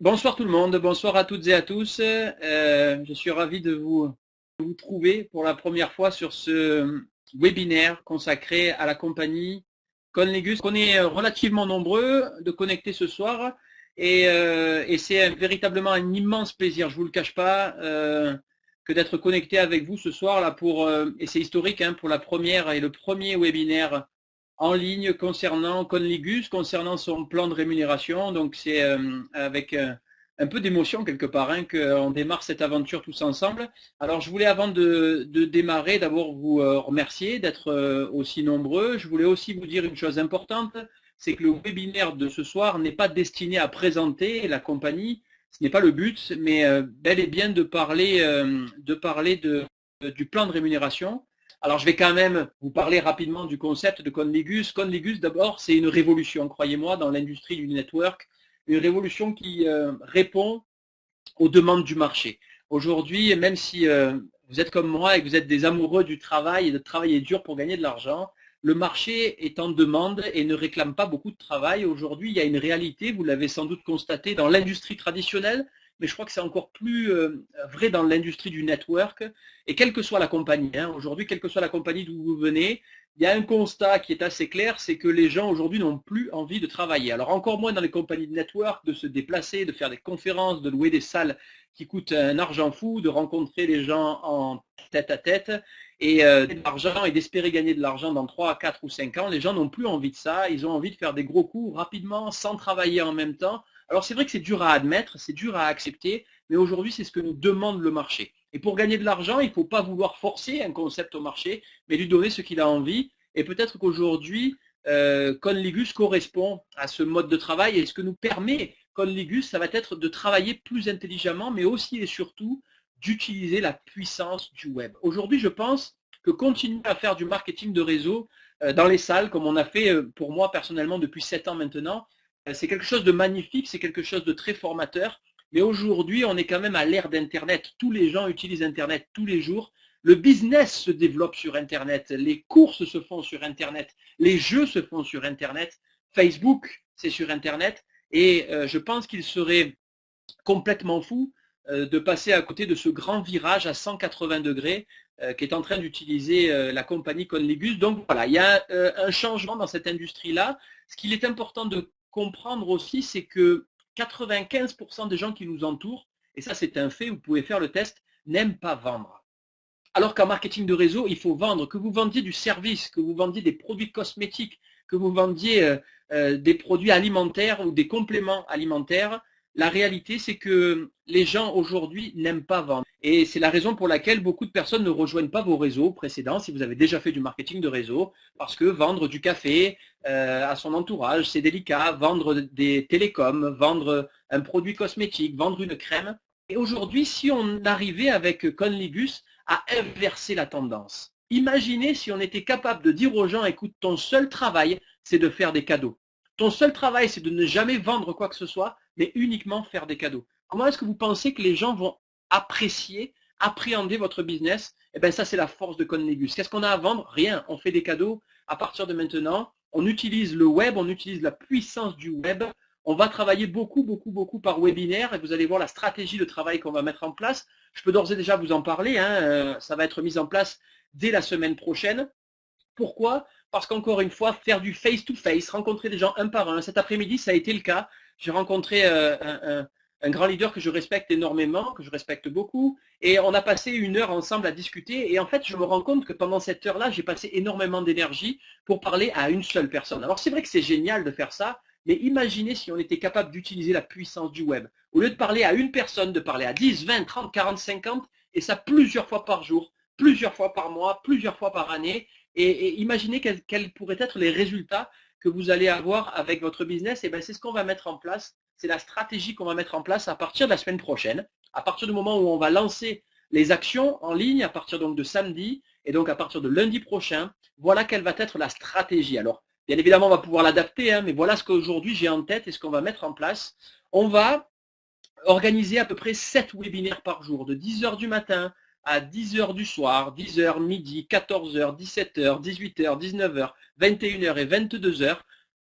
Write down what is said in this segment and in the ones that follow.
Bonsoir tout le monde, bonsoir à toutes et à tous. Je suis ravi de vous trouver pour la première fois sur ce webinaire consacré à la compagnie Conlegus. On est relativement nombreux de connecter ce soir et c'est véritablement un immense plaisir, je ne vous le cache pas, que d'être connecté avec vous ce soir là et c'est historique pour la première et le premier webinaire en ligne concernant Conligus, concernant son plan de rémunération. Donc c'est avec un peu d'émotion quelque part qu'on démarre cette aventure tous ensemble. Alors je voulais avant de démarrer d'abord vous remercier d'être aussi nombreux. Je voulais aussi vous dire une chose importante, c'est que le webinaire de ce soir n'est pas destiné à présenter la compagnie, ce n'est pas le but, mais bel et bien du plan de rémunération. Alors, je vais quand même vous parler rapidement du concept de Conligus. Conligus, d'abord, c'est une révolution, croyez-moi, dans l'industrie du network, une révolution qui répond aux demandes du marché. Aujourd'hui, même si vous êtes comme moi et que vous êtes des amoureux du travail et de travailler dur pour gagner de l'argent, le marché est en demande et ne réclame pas beaucoup de travail. Aujourd'hui, il y a une réalité, vous l'avez sans doute constaté dans l'industrie traditionnelle, mais je crois que c'est encore plus vrai dans l'industrie du network. Et quelle que soit la compagnie, aujourd'hui, quelle que soit la compagnie d'où vous venez, il y a un constat qui est assez clair, c'est que les gens aujourd'hui n'ont plus envie de travailler. Alors encore moins dans les compagnies de network, de se déplacer, de faire des conférences, de louer des salles qui coûtent un argent fou, de rencontrer les gens en tête à tête et d'argent et d'espérer gagner de l'argent dans 3, 4 ou 5 ans. Les gens n'ont plus envie de ça, ils ont envie de faire des gros coups rapidement, sans travailler en même temps. Alors c'est vrai que c'est dur à admettre, c'est dur à accepter, mais aujourd'hui c'est ce que nous demande le marché. Et pour gagner de l'argent, il ne faut pas vouloir forcer un concept au marché, mais lui donner ce qu'il a envie. Et peut-être qu'aujourd'hui, Conligus correspond à ce mode de travail et ce que nous permet Conligus, ça va être de travailler plus intelligemment, mais aussi et surtout d'utiliser la puissance du web. Aujourd'hui, je pense que continuer à faire du marketing de réseau dans les salles, comme on a fait pour moi personnellement depuis 7 ans maintenant, c'est quelque chose de magnifique, c'est quelque chose de très formateur. Mais aujourd'hui, on est quand même à l'ère d'Internet. Tous les gens utilisent Internet tous les jours. Le business se développe sur Internet. Les courses se font sur Internet. Les jeux se font sur Internet. Facebook, c'est sur Internet. Et je pense qu'il serait complètement fou de passer à côté de ce grand virage à 180 degrés qu'est en train d'utiliser la compagnie Conligus. Donc voilà, il y a un changement dans cette industrie-là. Ce qu'il est important de comprendre aussi, c'est que 95% des gens qui nous entourent, et ça c'est un fait, vous pouvez faire le test, n'aiment pas vendre. Alors qu'en marketing de réseau, il faut vendre, que vous vendiez du service, que vous vendiez des produits cosmétiques, que vous vendiez des produits alimentaires ou des compléments alimentaires. La réalité, c'est que les gens aujourd'hui n'aiment pas vendre. Et c'est la raison pour laquelle beaucoup de personnes ne rejoignent pas vos réseaux précédents, si vous avez déjà fait du marketing de réseau, parce que vendre du café à son entourage, c'est délicat, vendre des télécoms, vendre un produit cosmétique, vendre une crème. Et aujourd'hui, si on arrivait avec Conligus à inverser la tendance. Imaginez si on était capable de dire aux gens, écoute, ton seul travail, c'est de faire des cadeaux. Ton seul travail, c'est de ne jamais vendre quoi que ce soit, mais uniquement faire des cadeaux. Comment est-ce que vous pensez que les gens vont apprécier, appréhender votre business? Eh bien, ça, c'est la force de Conlegus. Qu'est-ce qu'on a à vendre? Rien. On fait des cadeaux. À partir de maintenant, on utilise le web, on utilise la puissance du web. On va travailler beaucoup, beaucoup, beaucoup par webinaire et vous allez voir la stratégie de travail qu'on va mettre en place. Je peux d'ores et déjà vous en parler, ça va être mis en place dès la semaine prochaine. Pourquoi? Parce qu'encore une fois, faire du face-to-face, rencontrer des gens un par un. Cet après-midi, ça a été le cas. J'ai rencontré un grand leader que je respecte énormément, que je respecte beaucoup, et on a passé 1 heure ensemble à discuter. Et en fait, je me rends compte que pendant cette heure-là, j'ai passé énormément d'énergie pour parler à une seule personne. Alors c'est vrai que c'est génial de faire ça, mais imaginez si on était capable d'utiliser la puissance du web. Au lieu de parler à une personne, de parler à 10, 20, 30, 40, 50, et ça plusieurs fois par jour, plusieurs fois par mois, plusieurs fois par année. Et imaginez quels pourraient être les résultats que vous allez avoir avec votre business. Et bien, c'est ce qu'on va mettre en place. C'est la stratégie qu'on va mettre en place à partir de la semaine prochaine, à partir du moment où on va lancer les actions en ligne, à partir donc de samedi, et donc à partir de lundi prochain. Voilà quelle va être la stratégie. Alors, bien évidemment, on va pouvoir l'adapter, mais voilà ce qu'aujourd'hui j'ai en tête et ce qu'on va mettre en place. On va organiser à peu près 7 webinaires par jour, de 10 heures du matin à 10 heures du soir, 10 heures, midi, 14 heures, 17 heures, 18 heures, 19 heures, 21 heures et 22 heures.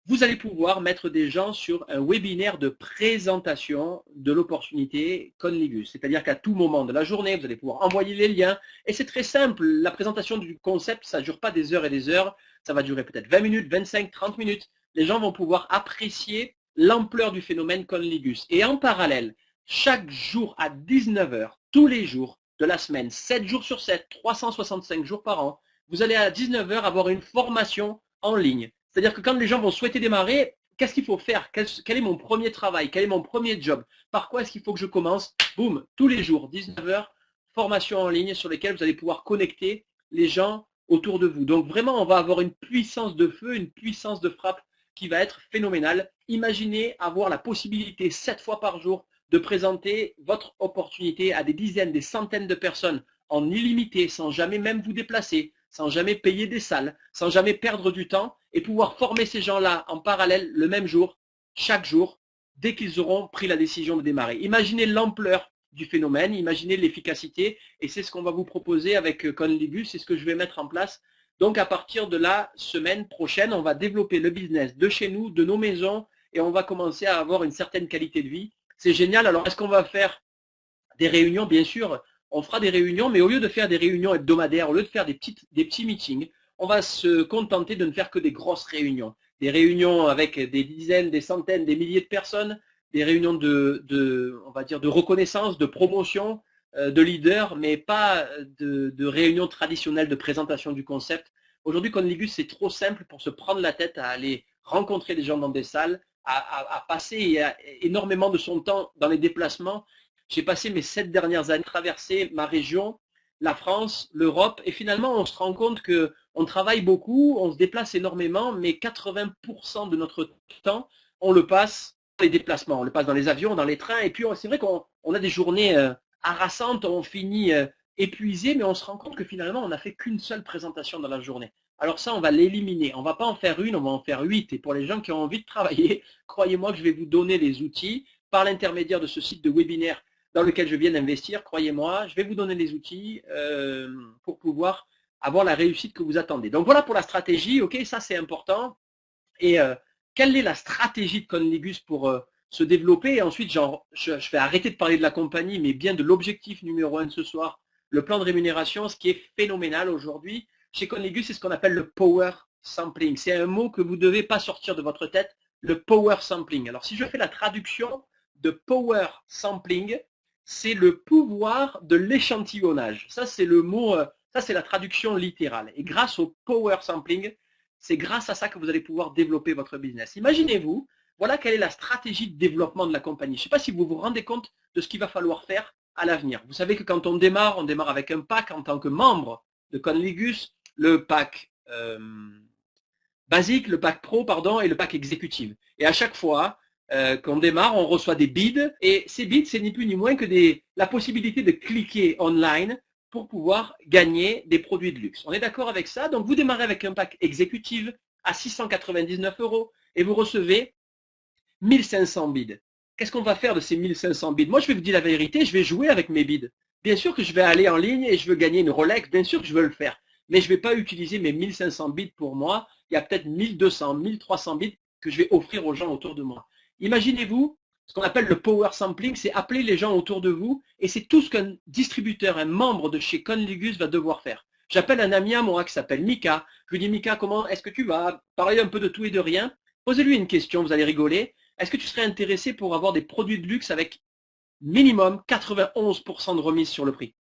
vous allez pouvoir mettre des gens sur un webinaire de présentation de l'opportunité Conligus. C'est-à-dire qu'à tout moment de la journée, vous allez pouvoir envoyer les liens. Et c'est très simple, la présentation du concept, ça ne dure pas des heures et des heures. Ça va durer peut-être 20 minutes, 25, 30 minutes. Les gens vont pouvoir apprécier l'ampleur du phénomène Conligus. Et en parallèle, chaque jour à 19 heures, tous les jours de la semaine, 7 jours sur 7, 365 jours par an, vous allez à 19 heures avoir une formation en ligne. C'est-à-dire que quand les gens vont souhaiter démarrer, qu'est-ce qu'il faut faire? Quel est mon premier travail? Quel est mon premier job? Par quoi est-ce qu'il faut que je commence? Boum, tous les jours, 19 heures, formation en ligne sur lesquelles vous allez pouvoir connecter les gens autour de vous. Donc vraiment, on va avoir une puissance de feu, une puissance de frappe qui va être phénoménale. Imaginez avoir la possibilité 7 fois par jour de présenter votre opportunité à des dizaines, des centaines de personnes en illimité, sans jamais même vous déplacer, sans jamais payer des salles, sans jamais perdre du temps et pouvoir former ces gens-là en parallèle le même jour, chaque jour, dès qu'ils auront pris la décision de démarrer. Imaginez l'ampleur du phénomène, imaginez l'efficacité et c'est ce qu'on va vous proposer avec Conligus, c'est ce que je vais mettre en place. Donc à partir de la semaine prochaine, on va développer le business de chez nous, de nos maisons et on va commencer à avoir une certaine qualité de vie. C'est génial. Alors est-ce qu'on va faire des réunions? Bien sûr, on fera des réunions, mais au lieu de faire des réunions hebdomadaires, au lieu de faire des petits meetings, on va se contenter de ne faire que des grosses réunions. Des réunions avec des dizaines, des centaines, des milliers de personnes, des réunions on va dire, de reconnaissance, de promotion, de leader, mais pas de réunions traditionnelles de présentation du concept. Aujourd'hui, Conligus, c'est trop simple pour se prendre la tête à aller rencontrer des gens dans des salles, à passer énormément de son temps dans les déplacements. J'ai passé mes 7 dernières années à traverser ma région, la France, l'Europe, et finalement on se rend compte qu'on travaille beaucoup, on se déplace énormément, mais 80% de notre temps, on le passe dans les déplacements, on le passe dans les avions, dans les trains, et puis c'est vrai qu'on a des journées harassantes, on finit épuisé, mais on se rend compte que finalement on n'a fait qu'une seule présentation dans la journée. Alors ça, on va l'éliminer. On ne va pas en faire une, on va en faire 8. Et pour les gens qui ont envie de travailler, croyez-moi que je vais vous donner les outils par l'intermédiaire de ce site de webinaire dans lequel je viens d'investir, croyez-moi, je vais vous donner les outils pour pouvoir avoir la réussite que vous attendez. Donc voilà pour la stratégie, ok, ça c'est important. Et quelle est la stratégie de Conligus pour se développer? Et ensuite, je vais arrêter de parler de la compagnie, mais bien de l'objectif numéro 1 ce soir, le plan de rémunération, ce qui est phénoménal aujourd'hui. Chez Conligus, c'est ce qu'on appelle le power sampling. C'est un mot que vous ne devez pas sortir de votre tête, le power sampling. Alors si je fais la traduction de power sampling, c'est le pouvoir de l'échantillonnage. Ça, c'est le mot, ça c'est la traduction littérale. Et grâce au power sampling, c'est grâce à ça que vous allez pouvoir développer votre business. Imaginez-vous, voilà quelle est la stratégie de développement de la compagnie. Je ne sais pas si vous vous rendez compte de ce qu'il va falloir faire à l'avenir. Vous savez que quand on démarre avec un pack en tant que membre de Conligus, le pack basique, le pack pro, pardon, et le pack exécutif. Et à chaque fois qu'on démarre, on reçoit des bids. Et ces bids, c'est ni plus ni moins que la possibilité de cliquer online pour pouvoir gagner des produits de luxe. On est d'accord avec ça? Donc vous démarrez avec un pack exécutif à 699 € et vous recevez 1500 bids. Qu'est-ce qu'on va faire de ces 1500 bids? Moi, je vais vous dire la vérité, je vais jouer avec mes bids. Bien sûr que je vais aller en ligne et je veux gagner une Rolex, bien sûr que je veux le faire. Mais je ne vais pas utiliser mes 1500 bids pour moi. Il y a peut-être 1200, 1300 bids que je vais offrir aux gens autour de moi. Imaginez-vous, ce qu'on appelle le power sampling, c'est appeler les gens autour de vous et c'est tout ce qu'un distributeur, un membre de chez Conligus va devoir faire. J'appelle un ami à moi qui s'appelle Mika. Je lui dis, Mika, comment est-ce que tu vas? Parler un peu de tout et de rien. Posez-lui une question, vous allez rigoler. Est-ce que tu serais intéressé pour avoir des produits de luxe avec minimum 91% de remise sur le prix?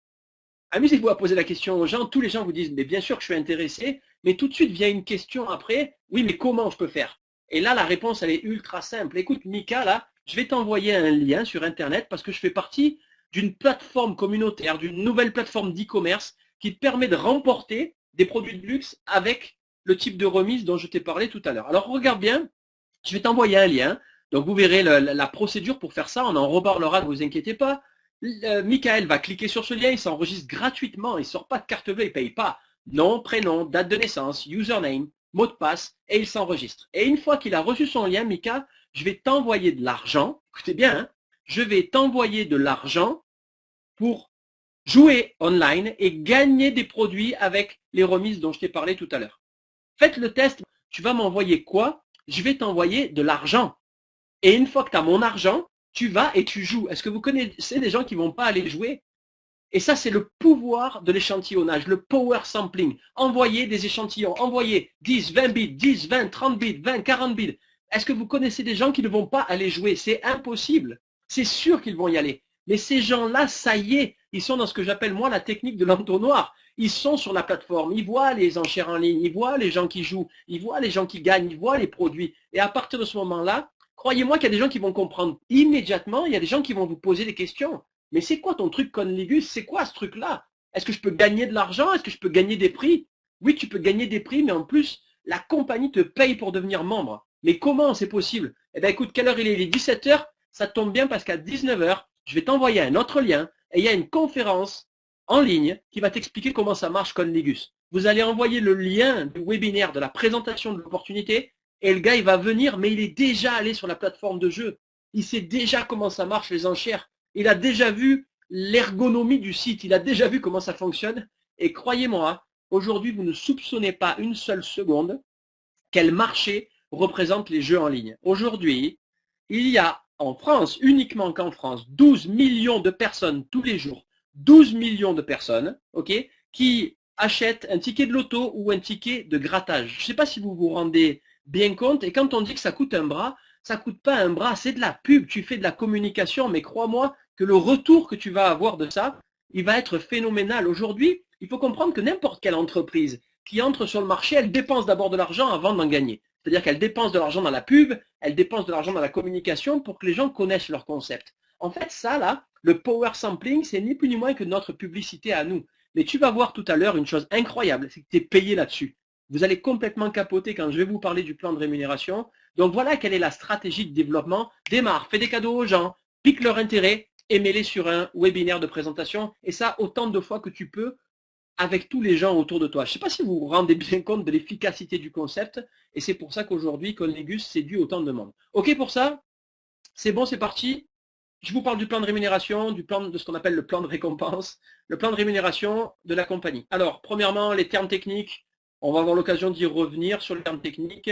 Amusez-vous à poser la question aux gens. Tous les gens vous disent, mais bien sûr que je suis intéressé, mais tout de suite vient une question après, oui, mais comment je peux faire? Et là, la réponse, elle est ultra simple. Écoute, Mika, là, je vais t'envoyer un lien sur Internet parce que je fais partie d'une plateforme communautaire, d'une nouvelle plateforme d'e-commerce qui te permet de remporter des produits de luxe avec le type de remise dont je t'ai parlé tout à l'heure. Alors, regarde bien, je vais t'envoyer un lien. Donc, vous verrez la procédure pour faire ça. On en reparlera, ne vous inquiétez pas. Michael va cliquer sur ce lien, il s'enregistre gratuitement, il ne sort pas de carte bleue, il ne paye pas. Nom, prénom, date de naissance, username, mot de passe, et il s'enregistre. Et une fois qu'il a reçu son lien, Mika, je vais t'envoyer de l'argent. Écoutez bien, hein, je vais t'envoyer de l'argent pour jouer online et gagner des produits avec les remises dont je t'ai parlé tout à l'heure. Faites le test. Tu vas m'envoyer quoi? je vais t'envoyer de l'argent. Et une fois que tu as mon argent, tu vas et tu joues. Est-ce que vous connaissez des gens qui vont pas aller jouer? Et ça, c'est le pouvoir de l'échantillonnage, le power sampling. Envoyer des échantillons, envoyer 10, 20 bits, 10, 20, 30 bits, 20, 40 bits. Est-ce que vous connaissez des gens qui ne vont pas aller jouer? C'est impossible. C'est sûr qu'ils vont y aller. Mais ces gens-là, ça y est, ils sont dans ce que j'appelle moi la technique de l'entonnoir. Ils sont sur la plateforme, ils voient les enchères en ligne, ils voient les gens qui jouent, ils voient les gens qui gagnent, ils voient les produits. Et à partir de ce moment-là, croyez-moi qu'il y a des gens qui vont comprendre immédiatement, il y a des gens qui vont vous poser des questions. Mais c'est quoi ton truc Conligus? C'est quoi ce truc-là? Est-ce que je peux gagner de l'argent? Est-ce que je peux gagner des prix? Oui, tu peux gagner des prix, mais en plus, la compagnie te paye pour devenir membre. Mais comment c'est possible? Eh bien, écoute, quelle heure il est? Il est 17 h. Ça tombe bien parce qu'à 19 h, je vais t'envoyer un autre lien et il y a une conférence en ligne qui va t'expliquer comment ça marche Conligus. Vous allez envoyer le lien du webinaire, de la présentation de l'opportunité et le gars, il va venir, mais il est déjà allé sur la plateforme de jeu. Il sait déjà comment ça marche les enchères. Il a déjà vu l'ergonomie du site, il a déjà vu comment ça fonctionne. Et croyez-moi, aujourd'hui, vous ne soupçonnez pas une seule seconde quel marché représente les jeux en ligne. Aujourd'hui, il y a en France, uniquement qu'en France, 12 millions de personnes tous les jours, 12 millions de personnes, ok, qui achètent un ticket de loto ou un ticket de grattage. Je ne sais pas si vous vous rendez bien compte, et quand on dit que ça coûte un bras, ça coûte pas un bras, c'est de la pub, tu fais de la communication, mais crois-moi que le retour que tu vas avoir de ça, il va être phénoménal. Aujourd'hui, il faut comprendre que n'importe quelle entreprise qui entre sur le marché, elle dépense d'abord de l'argent avant d'en gagner. C'est-à-dire qu'elle dépense de l'argent dans la pub, elle dépense de l'argent dans la communication pour que les gens connaissent leur concept. En fait, ça là, le power sampling, c'est ni plus ni moins que notre publicité à nous. Mais tu vas voir tout à l'heure une chose incroyable, c'est que tu es payé là-dessus. Vous allez complètement capoter quand je vais vous parler du plan de rémunération. Donc voilà quelle est la stratégie de développement. Démarre, fais des cadeaux aux gens, pique leur intérêt et mets-les sur un webinaire de présentation. Et ça, autant de fois que tu peux avec tous les gens autour de toi. Je ne sais pas si vous vous rendez bien compte de l'efficacité du concept. Et c'est pour ça qu'aujourd'hui, Conligus séduit autant de monde. OK pour ça? C'est bon, c'est parti. Je vous parle du plan de rémunération, du plan de ce qu'on appelle le plan de récompense, le plan de rémunération de la compagnie. Alors, premièrement, les termes techniques. On va avoir l'occasion d'y revenir sur les termes techniques.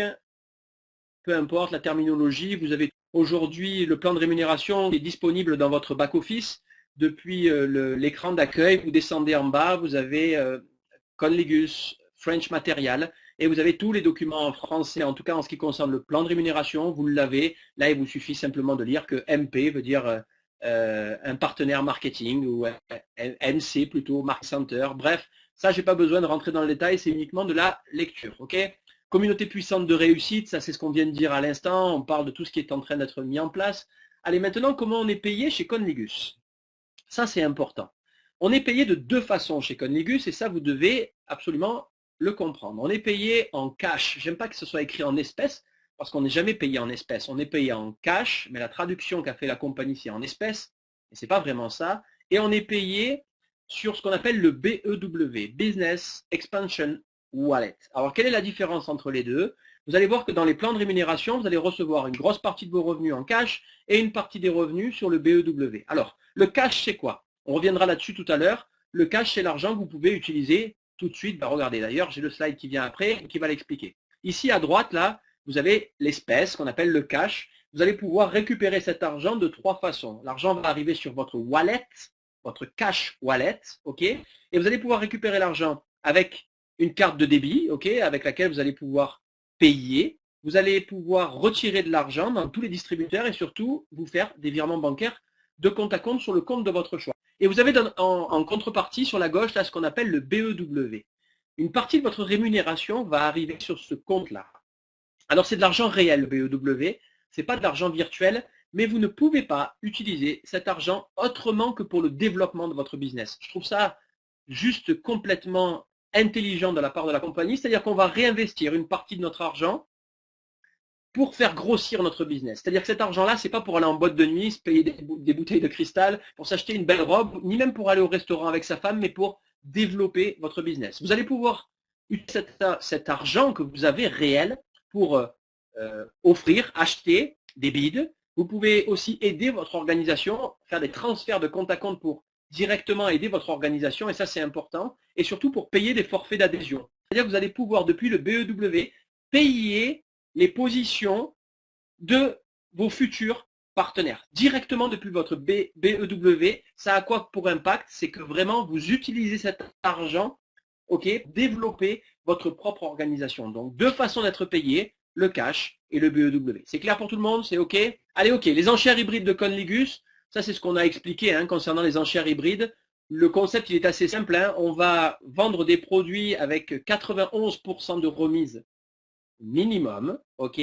Peu importe la terminologie, vous avez aujourd'hui le plan de rémunération qui est disponible dans votre back-office. Depuis l'écran d'accueil, vous descendez en bas, vous avez Conligus, French Material, et vous avez tous les documents en français, en tout cas en ce qui concerne le plan de rémunération, vous l'avez. Là, il vous suffit simplement de lire que MP veut dire un partenaire marketing, ou MC plutôt, Market Center. Bref, ça, j'ai pas besoin de rentrer dans le détail, c'est uniquement de la lecture. Ok ? Communauté puissante de réussite, ça c'est ce qu'on vient de dire à l'instant, on parle de tout ce qui est en train d'être mis en place. Allez, maintenant, comment on est payé chez Conligus? Ça, c'est important. On est payé de deux façons chez Conligus et ça, vous devez absolument le comprendre. On est payé en cash. J'aime pas que ce soit écrit en espèces parce qu'on n'est jamais payé en espèces. On est payé en cash, mais la traduction qu'a fait la compagnie, c'est en espèces. Et c'est pas vraiment ça. Et on est payé sur ce qu'on appelle le BEW, Business Expansion Wallet. Alors, quelle est la différence entre les deux? Vous allez voir que dans les plans de rémunération, vous allez recevoir une grosse partie de vos revenus en cash et une partie des revenus sur le BEW. Alors, le cash, c'est quoi? On reviendra là-dessus tout à l'heure. Le cash, c'est l'argent que vous pouvez utiliser tout de suite. Regardez, d'ailleurs, j'ai le slide qui vient après qui va l'expliquer. Ici, à droite, là, vous avez l'espèce qu'on appelle le cash. Vous allez pouvoir récupérer cet argent de trois façons. L'argent va arriver sur votre wallet, votre cash wallet, ok? Et vous allez pouvoir récupérer l'argent avec une carte de débit, ok, avec laquelle vous allez pouvoir payer. Vous allez pouvoir retirer de l'argent dans tous les distributeurs et surtout vous faire des virements bancaires de compte à compte sur le compte de votre choix. Et vous avez en contrepartie sur la gauche là ce qu'on appelle le BEW. Une partie de votre rémunération va arriver sur ce compte-là. Alors c'est de l'argent réel le BEW, c'est pas de l'argent virtuel, mais vous ne pouvez pas utiliser cet argent autrement que pour le développement de votre business. Je trouve ça juste complètement intelligent de la part de la compagnie, c'est-à-dire qu'on va réinvestir une partie de notre argent pour faire grossir notre business. C'est-à-dire que cet argent-là, c'est pas pour aller en boîte de nuit, se payer des bouteilles de cristal, pour s'acheter une belle robe, ni même pour aller au restaurant avec sa femme, mais pour développer votre business. Vous allez pouvoir utiliser cet argent que vous avez réel pour offrir, acheter des bids. Vous pouvez aussi aider votre organisation, faire des transferts de compte à compte pour directement aider votre organisation, et ça c'est important, et surtout pour payer des forfaits d'adhésion. C'est-à-dire que vous allez pouvoir, depuis le BEW, payer les positions de vos futurs partenaires directement depuis votre BEW. Ça a quoi pour impact? C'est que vraiment vous utilisez cet argent, ok, développer votre propre organisation. Donc deux façons d'être payé, le cash et le BEW. C'est clair pour tout le monde? C'est ok? Allez, ok. Les enchères hybrides de Conligus, ça c'est ce qu'on a expliqué concernant les enchères hybrides. Le concept il est assez simple. On va vendre des produits avec 91% de remise minimum, ok.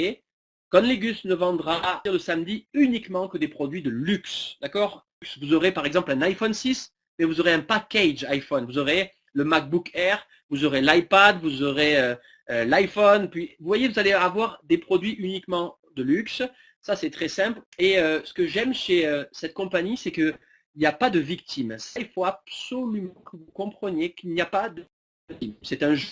Conligus ne vendra à partir de samedi uniquement que des produits de luxe, d'accord. Vous aurez par exemple un iPhone 6, mais vous aurez un package iPhone. Vous aurez le MacBook Air, vous aurez l'iPad, vous aurez l'iPhone. Puis vous voyez, vous allez avoir des produits uniquement de luxe. Ça, c'est très simple. Et ce que j'aime chez cette compagnie, c'est que il n'y a pas de victime. Ça, il faut absolument que vous compreniez qu'il n'y a pas de victime. C'est un jeu.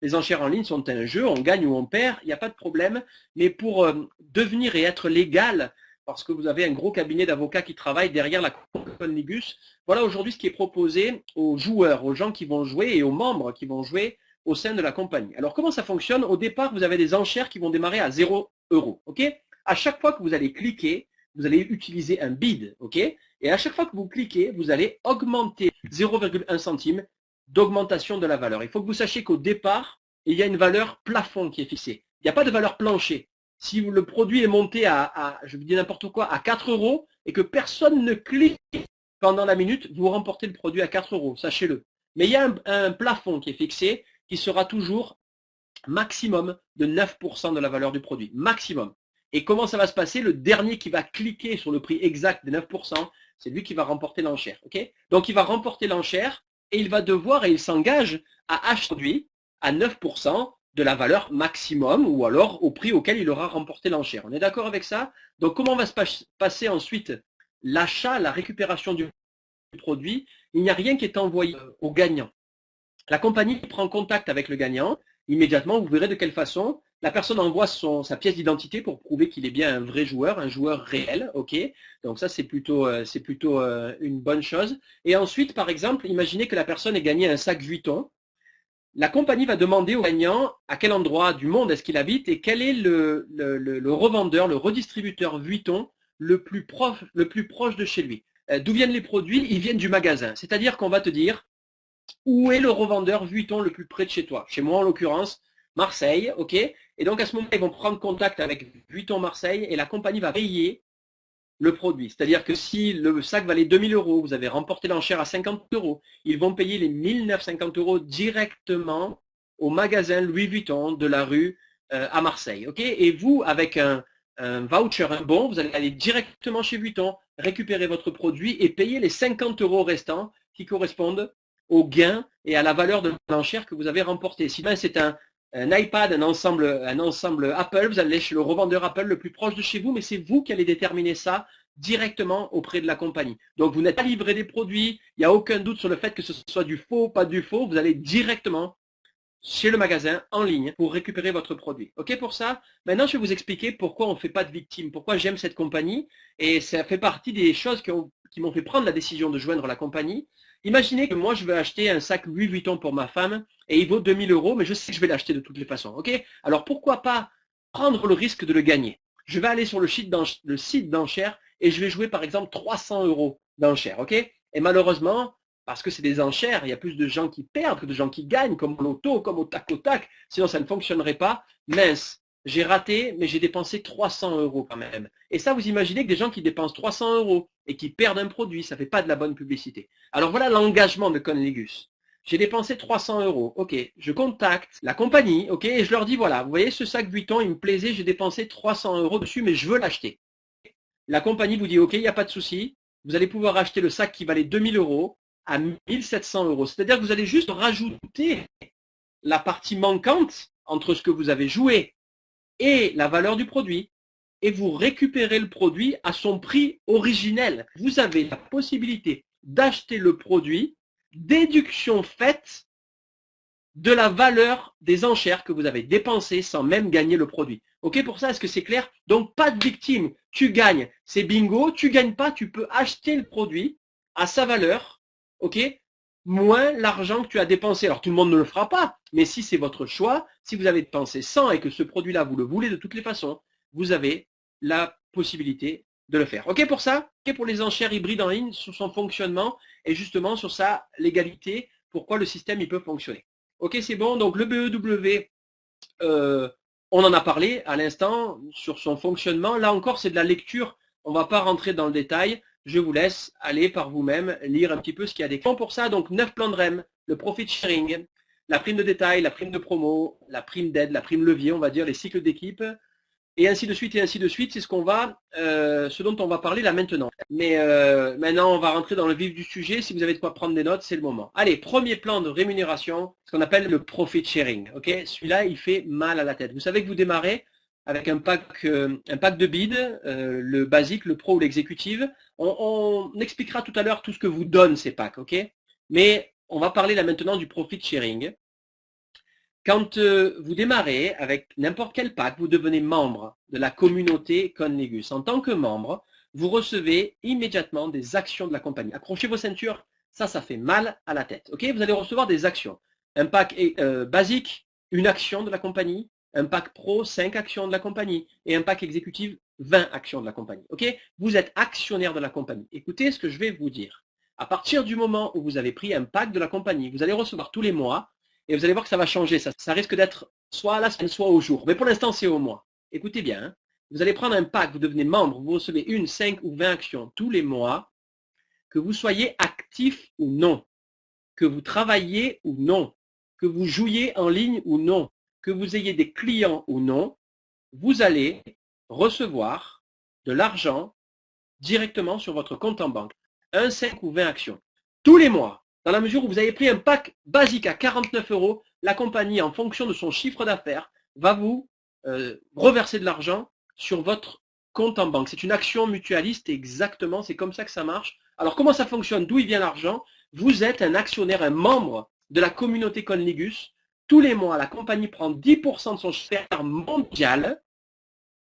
Les enchères en ligne sont un jeu, on gagne ou on perd, il n'y a pas de problème. Mais pour devenir et être légal, parce que vous avez un gros cabinet d'avocats qui travaille derrière la Conligus, voilà aujourd'hui ce qui est proposé aux joueurs, aux gens qui vont jouer et aux membres qui vont jouer au sein de la compagnie. Alors comment ça fonctionne? Au départ, vous avez des enchères qui vont démarrer à 0 €. Ok, à chaque fois que vous allez cliquer, vous allez utiliser un bid. Ok, et à chaque fois que vous cliquez, vous allez augmenter 0,1 centime d'augmentation de la valeur. Il faut que vous sachiez qu'au départ, il y a une valeur plafond qui est fixée. Il n'y a pas de valeur plancher. Si le produit est monté je vous dis n'importe quoi, à 4 € et que personne ne clique pendant la minute, vous remportez le produit à 4 €, sachez-le. Mais il y a un plafond qui est fixé qui sera toujours maximum de 9% de la valeur du produit. Maximum. Et comment ça va se passer? Le dernier qui va cliquer sur le prix exact des 9%, c'est lui qui va remporter l'enchère. Okay, donc il va remporter l'enchère et il va devoir, et il s'engage à acheter à 9% de la valeur maximum ou alors au prix auquel il aura remporté l'enchère. On est d'accord avec ça? Donc comment va se passer ensuite l'achat, la récupération du produit? Il n'y a rien qui est envoyé au gagnant. La compagnie prend contact avec le gagnant. Immédiatement, vous verrez de quelle façon. La personne envoie sa pièce d'identité pour prouver qu'il est bien un vrai joueur, un joueur réel. Ok, donc ça c'est plutôt une bonne chose. Et ensuite, par exemple, imaginez que la personne ait gagné un sac Vuitton. La compagnie va demander au gagnant à quel endroit du monde est-ce qu'il habite et quel est le revendeur, le redistributeur Vuitton le plus proche de chez lui. D'où viennent les produits? Ils viennent du magasin. C'est-à-dire qu'on va te dire où est le revendeur Vuitton le plus près de chez toi? Chez moi, en l'occurrence, Marseille, ok? Et donc, à ce moment, ils vont prendre contact avec Vuitton Marseille et la compagnie va payer le produit. C'est-à-dire que si le sac valait 2000 €, vous avez remporté l'enchère à 50 €, ils vont payer les 1950 € directement au magasin Louis Vuitton de la rue à Marseille, ok? Et vous, avec un voucher, un bon, vous allez aller directement chez Vuitton, récupérer votre produit et payer les 50 € restants qui correspondent au gain et à la valeur de l'enchère que vous avez remporté. Si c'est un iPad, un ensemble Apple, vous allez chez le revendeur Apple le plus proche de chez vous, mais c'est vous qui allez déterminer ça directement auprès de la compagnie. Donc vous n'êtes pas livré des produits, il n'y a aucun doute sur le fait que ce soit du faux, pas du faux, vous allez directement chez le magasin en ligne pour récupérer votre produit. Ok pour ça? Maintenant, je vais vous expliquer pourquoi on ne fait pas de victime, pourquoi j'aime cette compagnie, et ça fait partie des choses qui m'ont fait prendre la décision de joindre la compagnie. Imaginez que moi, je veux acheter un sac Louis Vuitton pour ma femme, et il vaut 2000 €, mais je sais que je vais l'acheter de toutes les façons. Ok? Alors, pourquoi pas prendre le risque de le gagner? Je vais aller sur le site d'enchères, et je vais jouer par exemple 300 € d'enchères. Ok? Et malheureusement, parce que c'est des enchères, il y a plus de gens qui perdent que de gens qui gagnent, comme au loto, comme au tac, sinon ça ne fonctionnerait pas. Mince, j'ai raté, mais j'ai dépensé 300 € quand même. Et ça, vous imaginez que des gens qui dépensent 300 € et qui perdent un produit, ça ne fait pas de la bonne publicité. Alors voilà l'engagement de Conligus. J'ai dépensé 300 €, ok, je contacte la compagnie, ok, et je leur dis, voilà, vous voyez ce sac Vuitton, il me plaisait, j'ai dépensé 300 € dessus, mais je veux l'acheter. La compagnie vous dit, ok, il n'y a pas de souci, vous allez pouvoir acheter le sac qui valait 2000 € à 1700 €. C'est-à-dire que vous allez juste rajouter la partie manquante entre ce que vous avez joué et la valeur du produit et vous récupérez le produit à son prix originel. Vous avez la possibilité d'acheter le produit, déduction faite de la valeur des enchères que vous avez dépensées sans même gagner le produit. Ok pour ça, est-ce que c'est clair? Donc pas de victime, tu gagnes, c'est bingo, tu gagnes pas, tu peux acheter le produit à sa valeur, ok, moins l'argent que tu as dépensé. Alors tout le monde ne le fera pas, mais si c'est votre choix, si vous avez dépensé 100 et que ce produit-là, vous le voulez de toutes les façons, vous avez la possibilité de le faire. OK pour ça? OK pour les enchères hybrides en ligne, sur son fonctionnement et justement sur sa légalité, pourquoi le système il peut fonctionner. OK, c'est bon. Donc le BEW, on en a parlé à l'instant sur son fonctionnement. Là encore, c'est de la lecture. On ne va pas rentrer dans le détail. Je vous laisse aller par vous-même lire un petit peu ce qu'il y a d'écrit. Pour ça, donc 9 plans de REM, le profit sharing, la prime de détail, la prime de promo, la prime d'aide, la prime levier, on va dire, les cycles d'équipe, et ainsi de suite et ainsi de suite. C'est ce dont on va parler là maintenant. Mais maintenant, on va rentrer dans le vif du sujet. Si vous avez de quoi prendre des notes, c'est le moment. Allez, premier plan de rémunération, ce qu'on appelle le profit sharing. Ok, celui-là, il fait mal à la tête. Vous savez que vous démarrez avec un pack de bid, le basique, le pro ou l'exécutive. On expliquera tout à l'heure tout ce que vous donnent ces packs, ok? Mais on va parler là maintenant du profit sharing. Quand vous démarrez avec n'importe quel pack, vous devenez membre de la communauté Connegus. En tant que membre, vous recevez immédiatement des actions de la compagnie. Accrochez vos ceintures, ça fait mal à la tête. Ok, vous allez recevoir des actions. Un pack basique, une action de la compagnie. Un pack pro, 5 actions de la compagnie. Et un pack exécutif, 20 actions de la compagnie. Ok, vous êtes actionnaire de la compagnie. Écoutez ce que je vais vous dire. À partir du moment où vous avez pris un pack de la compagnie, vous allez recevoir tous les mois. Et vous allez voir que ça va changer. Ça risque d'être soit à la semaine, soit au jour. Mais pour l'instant, c'est au mois. Écoutez bien. Hein. Vous allez prendre un pack, vous devenez membre, vous recevez 1, 5 ou 20 actions tous les mois, que vous soyez actif ou non, que vous travailliez ou non, que vous jouiez en ligne ou non, que vous ayez des clients ou non, vous allez recevoir de l'argent directement sur votre compte en banque. 1, 5 ou 20 actions. Tous les mois. Dans la mesure où vous avez pris un pack basique à 49 €, la compagnie, en fonction de son chiffre d'affaires, va vous reverser de l'argent sur votre compte en banque. C'est une action mutualiste exactement, c'est comme ça que ça marche. Alors comment ça fonctionne? D'où il vient l'argent? Vous êtes un actionnaire, un membre de la communauté Connegus. Tous les mois, la compagnie prend 10% de son chiffre d'affaires mondial.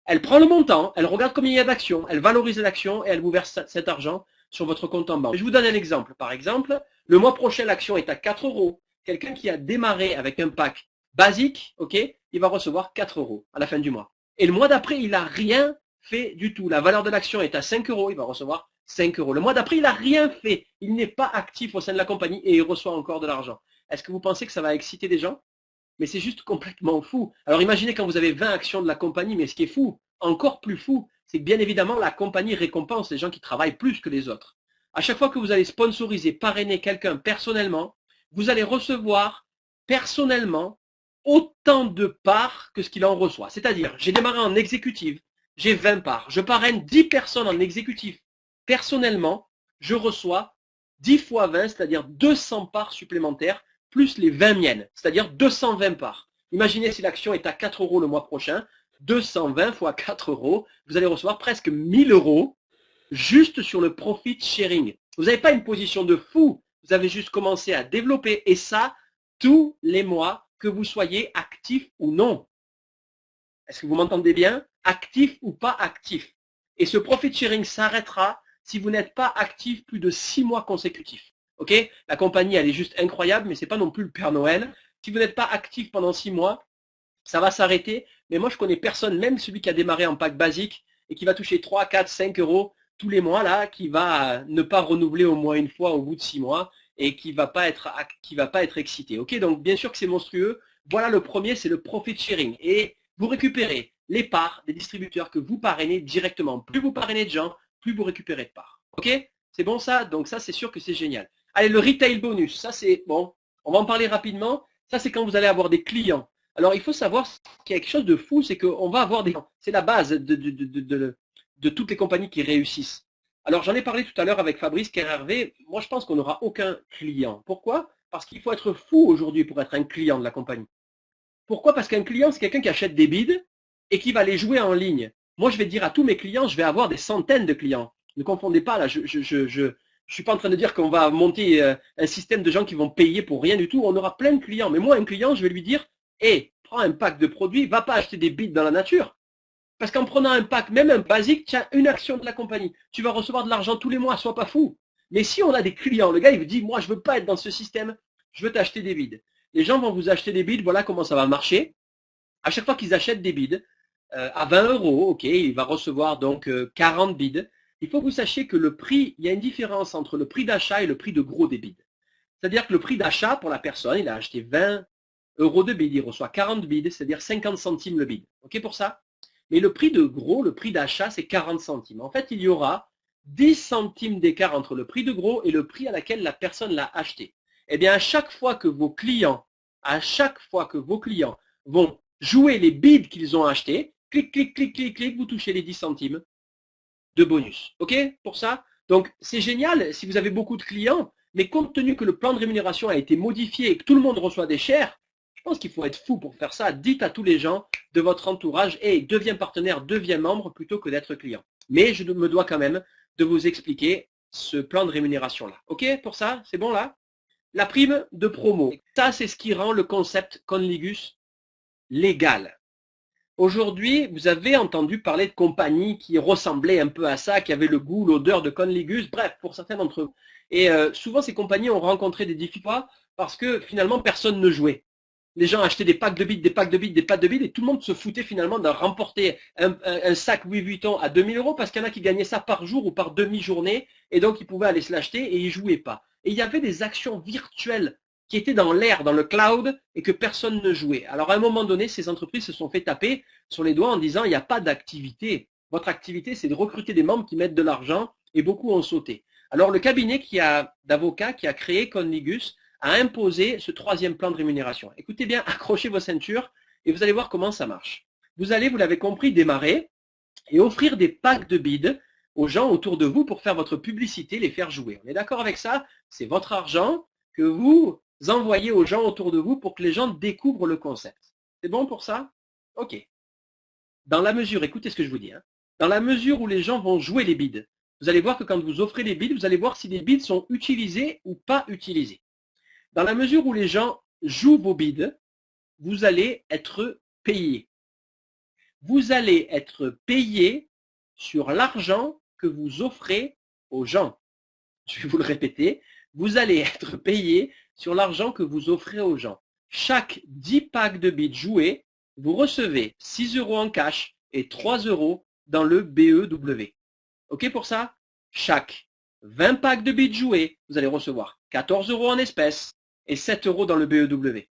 Elle prend le montant, elle regarde combien il y a d'actions, elle valorise l'action et elle vous verse cet argent sur votre compte en banque. Je vous donne un exemple. Par exemple, le mois prochain, l'action est à 4 €. Quelqu'un qui a démarré avec un pack basique, ok, il va recevoir 4 € à la fin du mois. Et le mois d'après, il n'a rien fait du tout. La valeur de l'action est à 5 €, il va recevoir 5 €. Le mois d'après, il n'a rien fait. Il n'est pas actif au sein de la compagnie et il reçoit encore de l'argent. Est-ce que vous pensez que ça va exciter des gens? Mais c'est juste complètement fou. Alors imaginez quand vous avez 20 actions de la compagnie, mais ce qui est fou, encore plus fou, c'est que bien évidemment la compagnie récompense les gens qui travaillent plus que les autres. À chaque fois que vous allez sponsoriser, parrainer quelqu'un personnellement, vous allez recevoir personnellement autant de parts que ce qu'il en reçoit. C'est-à-dire, j'ai démarré en exécutive, j'ai 20 parts, je parraine 10 personnes en exécutif. Personnellement, je reçois 10 fois 20, c'est-à-dire 200 parts supplémentaires plus les 20 miennes, c'est-à-dire 220 parts. Imaginez si l'action est à 4 € le mois prochain, 220 fois 4 €, vous allez recevoir presque 1000 € juste sur le profit sharing. Vous n'avez pas une position de fou, vous avez juste commencé à développer et ça tous les mois, que vous soyez actif ou non. Est-ce que vous m'entendez bien? Actif ou pas actif. Et ce profit sharing s'arrêtera si vous n'êtes pas actif plus de 6 mois consécutifs. Ok? La compagnie, elle est juste incroyable, mais ce n'est pas non plus le Père Noël. Si vous n'êtes pas actif pendant 6 mois, ça va s'arrêter. Mais moi, je connais personne, même celui qui a démarré en pack basique et qui va toucher 3, 4, 5 € tous les mois, là, qui va ne pas renouveler au moins une fois au bout de 6 mois et qui va pas être excité. Ok? Donc, bien sûr que c'est monstrueux. Voilà, le premier, c'est le profit sharing. Et vous récupérez les parts des distributeurs que vous parrainez directement. Plus vous parrainez de gens, plus vous récupérez de parts. Ok? C'est bon ça? Donc ça, c'est sûr que c'est génial. Allez, le retail bonus, ça c'est bon. On va en parler rapidement. Ça, c'est quand vous allez avoir des clients. Alors, il faut savoir qu'il y a quelque chose de fou, c'est qu'on va avoir des clients. C'est la base de toutes les compagnies qui réussissent. Alors, j'en ai parlé tout à l'heure avec Fabrice Kerhervé. Moi, je pense qu'on n'aura aucun client. Pourquoi? Parce qu'il faut être fou aujourd'hui pour être un client de la compagnie. Pourquoi? Parce qu'un client, c'est quelqu'un qui achète des bids et qui va les jouer en ligne. Moi, je vais dire à tous mes clients, je vais avoir des centaines de clients. Ne confondez pas, là, je suis pas en train de dire qu'on va monter un système de gens qui vont payer pour rien du tout. On aura plein de clients. Mais moi, un client, je vais lui dire, hé, prends un pack de produits, va pas acheter des bids dans la nature. Parce qu'en prenant un pack, même un basique, tiens, une action de la compagnie, tu vas recevoir de l'argent tous les mois, sois pas fou. Mais si on a des clients, le gars il vous dit, moi je veux pas être dans ce système, je veux t'acheter des bids. Les gens vont vous acheter des bids, voilà comment ça va marcher. À chaque fois qu'ils achètent des bids, à 20 euros, ok, il va recevoir donc 40 bids. Il faut que vous sachiez que le prix, il y a une différence entre le prix d'achat et le prix de gros des bids. C'est-à-dire que le prix d'achat pour la personne, il a acheté 20 euros de bid, il reçoit 40 bids, c'est-à-dire 50 centimes le bid. Ok pour ça? Mais le prix de gros, le prix d'achat, c'est 40 centimes. En fait, il y aura 10 centimes d'écart entre le prix de gros et le prix à laquelle la personne l'a acheté. Eh bien, à chaque fois que vos clients vont jouer les bids qu'ils ont achetés, clic, clic, clic, clic, clic, vous touchez les 10 centimes de bonus. OK pour ça? Donc, c'est génial si vous avez beaucoup de clients, mais compte tenu que le plan de rémunération a été modifié et que tout le monde reçoit des shares, je pense qu'il faut être fou pour faire ça. Dites à tous les gens de votre entourage, hey, deviens partenaire, deviens membre plutôt que d'être client. Mais je me dois quand même de vous expliquer ce plan de rémunération-là. OK pour ça? C'est bon là? La prime de promo. Ça, c'est ce qui rend le concept Conligus légal. Aujourd'hui, vous avez entendu parler de compagnies qui ressemblaient un peu à ça, qui avaient le goût, l'odeur de Conligus, bref, pour certains d'entre eux. Et souvent, ces compagnies ont rencontré des difficultés parce que finalement, personne ne jouait. Les gens achetaient des packs de bits, des packs de bits, des packs de bits, et tout le monde se foutait finalement de remporter un sac Louis Vuitton à 2000 euros parce qu'il y en a qui gagnaient ça par jour ou par demi-journée, et donc ils pouvaient aller se l'acheter et ils jouaient pas. Et il y avait des actions virtuelles qui étaient dans l'air, dans le cloud, et que personne ne jouait. Alors à un moment donné, ces entreprises se sont fait taper sur les doigts en disant il n'y a pas d'activité. Votre activité, c'est de recruter des membres qui mettent de l'argent, et beaucoup ont sauté. Alors le cabinet d'avocats qui a créé Conligus a imposé ce troisième plan de rémunération. Écoutez bien, accrochez vos ceintures et vous allez voir comment ça marche. Vous allez, vous l'avez compris, démarrer et offrir des packs de bids aux gens autour de vous pour faire votre publicité, les faire jouer. On est d'accord avec ça? C'est votre argent que vous envoyez aux gens autour de vous pour que les gens découvrent le concept. C'est bon pour ça? Ok. Dans la mesure, écoutez ce que je vous dis, hein, dans la mesure où les gens vont jouer les bids, vous allez voir que quand vous offrez les bids, vous allez voir si les bids sont utilisés ou pas utilisés. Dans la mesure où les gens jouent vos bids, vous allez être payé. Vous allez être payé sur l'argent que vous offrez aux gens. Je vais vous le répéter. Vous allez être payé sur l'argent que vous offrez aux gens. Chaque 10 packs de bids joués, vous recevez 6 euros en cash et 3 euros dans le BEW. OK pour ça? Chaque 20 packs de bids joués, vous allez recevoir 14 euros en espèces et 7 euros dans le BEW.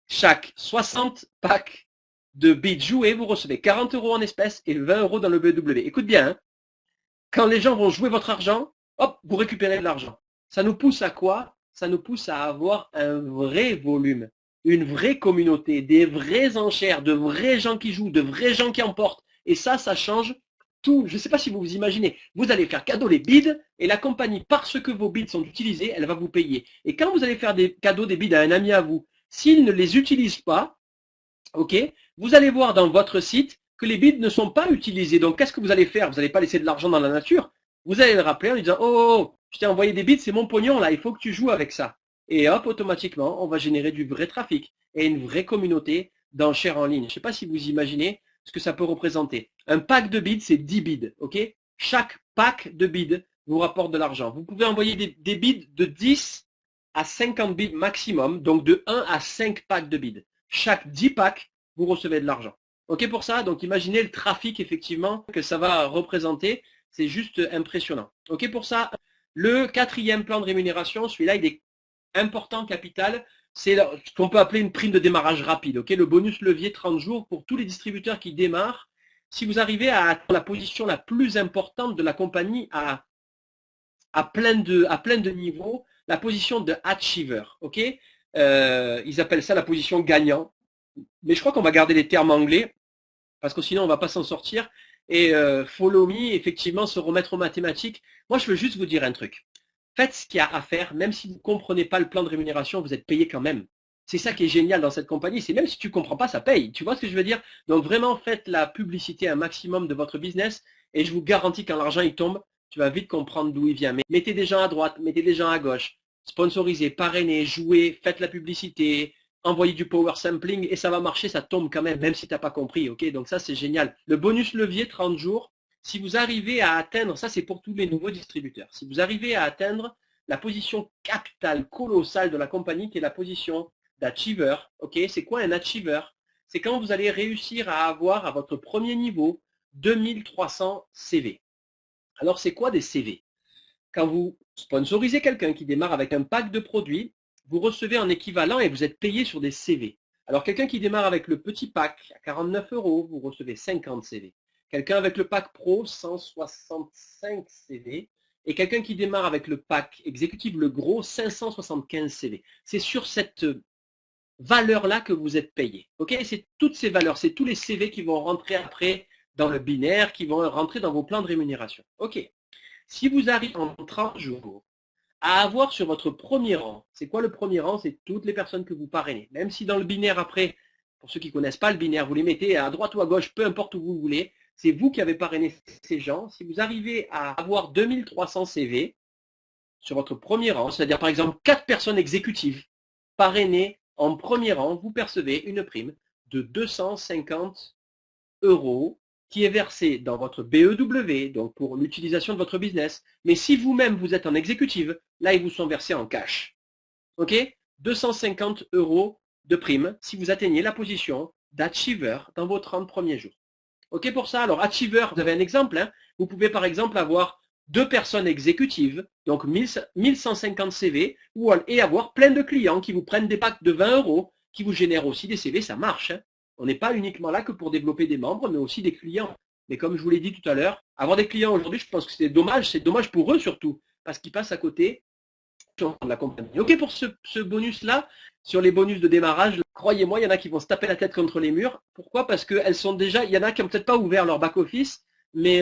Chaque 60 packs de bids joués, vous recevez 40 euros en espèces et 20 euros dans le BEW. Écoute bien, hein, quand les gens vont jouer votre argent, hop, vous récupérez de l'argent. Ça nous pousse à quoi? Ça nous pousse à avoir un vrai volume, une vraie communauté, des vraies enchères, de vrais gens qui jouent, de vrais gens qui emportent. Et ça change tout. Je ne sais pas si vous vous imaginez. Vous allez faire cadeau les bids et la compagnie, parce que vos bids sont utilisés, elle va vous payer. Et quand vous allez faire des cadeaux des bids à un ami à vous, s'il ne les utilise pas, ok, vous allez voir dans votre site que les bids ne sont pas utilisés. Donc, qu'est-ce que vous allez faire? Vous n'allez pas laisser de l'argent dans la nature. Vous allez le rappeler en lui disant, oh, je t'ai envoyé des bids, c'est mon pognon là, il faut que tu joues avec ça. Et hop, automatiquement, on va générer du vrai trafic et une vraie communauté d'enchères en ligne. Je ne sais pas si vous imaginez ce que ça peut représenter. Un pack de bids, c'est 10 bids, ok? Chaque pack de bids vous rapporte de l'argent. Vous pouvez envoyer des bids de 10 à 50 bids maximum, donc de 1 à 5 packs de bids. Chaque 10 packs, vous recevez de l'argent. Ok pour ça? Donc imaginez le trafic effectivement que ça va représenter. C'est juste impressionnant. Ok pour ça? Le quatrième plan de rémunération, celui-là, il est important, capital. C'est ce qu'on peut appeler une prime de démarrage rapide. Ok, le bonus levier 30 jours pour tous les distributeurs qui démarrent. Si vous arrivez à la position la plus importante de la compagnie à plein de niveaux, la position de achiever. Ok, ils appellent ça la position gagnant. Mais je crois qu'on va garder les termes anglais parce que sinon on va pas s'en sortir. Et follow me, effectivement, se remettre aux mathématiques. Moi, je veux juste vous dire un truc. Faites ce qu'il y a à faire, même si vous ne comprenez pas le plan de rémunération, vous êtes payé quand même. C'est ça qui est génial dans cette compagnie, c'est même si tu ne comprends pas, ça paye. Tu vois ce que je veux dire? Donc vraiment, faites la publicité un maximum de votre business et je vous garantis quand l'argent il tombe, tu vas vite comprendre d'où il vient. Mais mettez des gens à droite, mettez des gens à gauche, sponsorisez, parrainez, jouez, faites la publicité, envoyez du power sampling et ça va marcher, ça tombe quand même si tu n'as pas compris. Ok, donc ça c'est génial. Le bonus levier 30 jours, si vous arrivez à atteindre, ça c'est pour tous les nouveaux distributeurs, si vous arrivez à atteindre la position capitale colossale de la compagnie qui est la position d'achiever, ok, c'est quoi un achiever? C'est quand vous allez réussir à avoir à votre premier niveau 2300 CV. Alors c'est quoi des CV? Quand vous sponsorisez quelqu'un qui démarre avec un pack de produits, vous recevez en équivalent et vous êtes payé sur des CV. Alors quelqu'un qui démarre avec le petit pack à 49 €, vous recevez 50 CV. Quelqu'un avec le pack pro, 165 CV. Et quelqu'un qui démarre avec le pack exécutif, le gros, 575 CV. C'est sur cette valeur-là que vous êtes payé. Ok, c'est toutes ces valeurs, c'est tous les CV qui vont rentrer après dans le binaire, qui vont rentrer dans vos plans de rémunération. Ok. Si vous arrivez en 30 jours à avoir sur votre premier rang, c'est quoi le premier rang? C'est toutes les personnes que vous parrainez. Même si dans le binaire après, pour ceux qui ne connaissent pas le binaire, vous les mettez à droite ou à gauche, peu importe où vous voulez, c'est vous qui avez parrainé ces gens. Si vous arrivez à avoir 2300 CV sur votre premier rang, c'est-à-dire par exemple 4 personnes exécutives parrainées en premier rang, vous percevez une prime de 250 € qui est versé dans votre BEW, donc pour l'utilisation de votre business. Mais si vous-même vous êtes en exécutive, là ils vous sont versés en cash. Ok, 250 € de prime si vous atteignez la position d'achiever dans vos 30 premiers jours. Ok pour ça. Alors achiever, vous avez un exemple. Hein. Vous pouvez par exemple avoir 2 personnes exécutives, donc 1150 CV, et avoir plein de clients qui vous prennent des packs de 20 €, qui vous génèrent aussi des CV, ça marche. Hein. On n'est pas uniquement là que pour développer des membres, mais aussi des clients. Mais comme je vous l'ai dit tout à l'heure, avoir des clients aujourd'hui, je pense que c'est dommage pour eux surtout, parce qu'ils passent à côté de la compagnie. Ok pour ce bonus-là, sur les bonus de démarrage, croyez-moi, il y en a qui vont se taper la tête contre les murs. Pourquoi? Parce qu'elles sont déjà, il y en a qui n'ont peut-être pas ouvert leur back-office, mais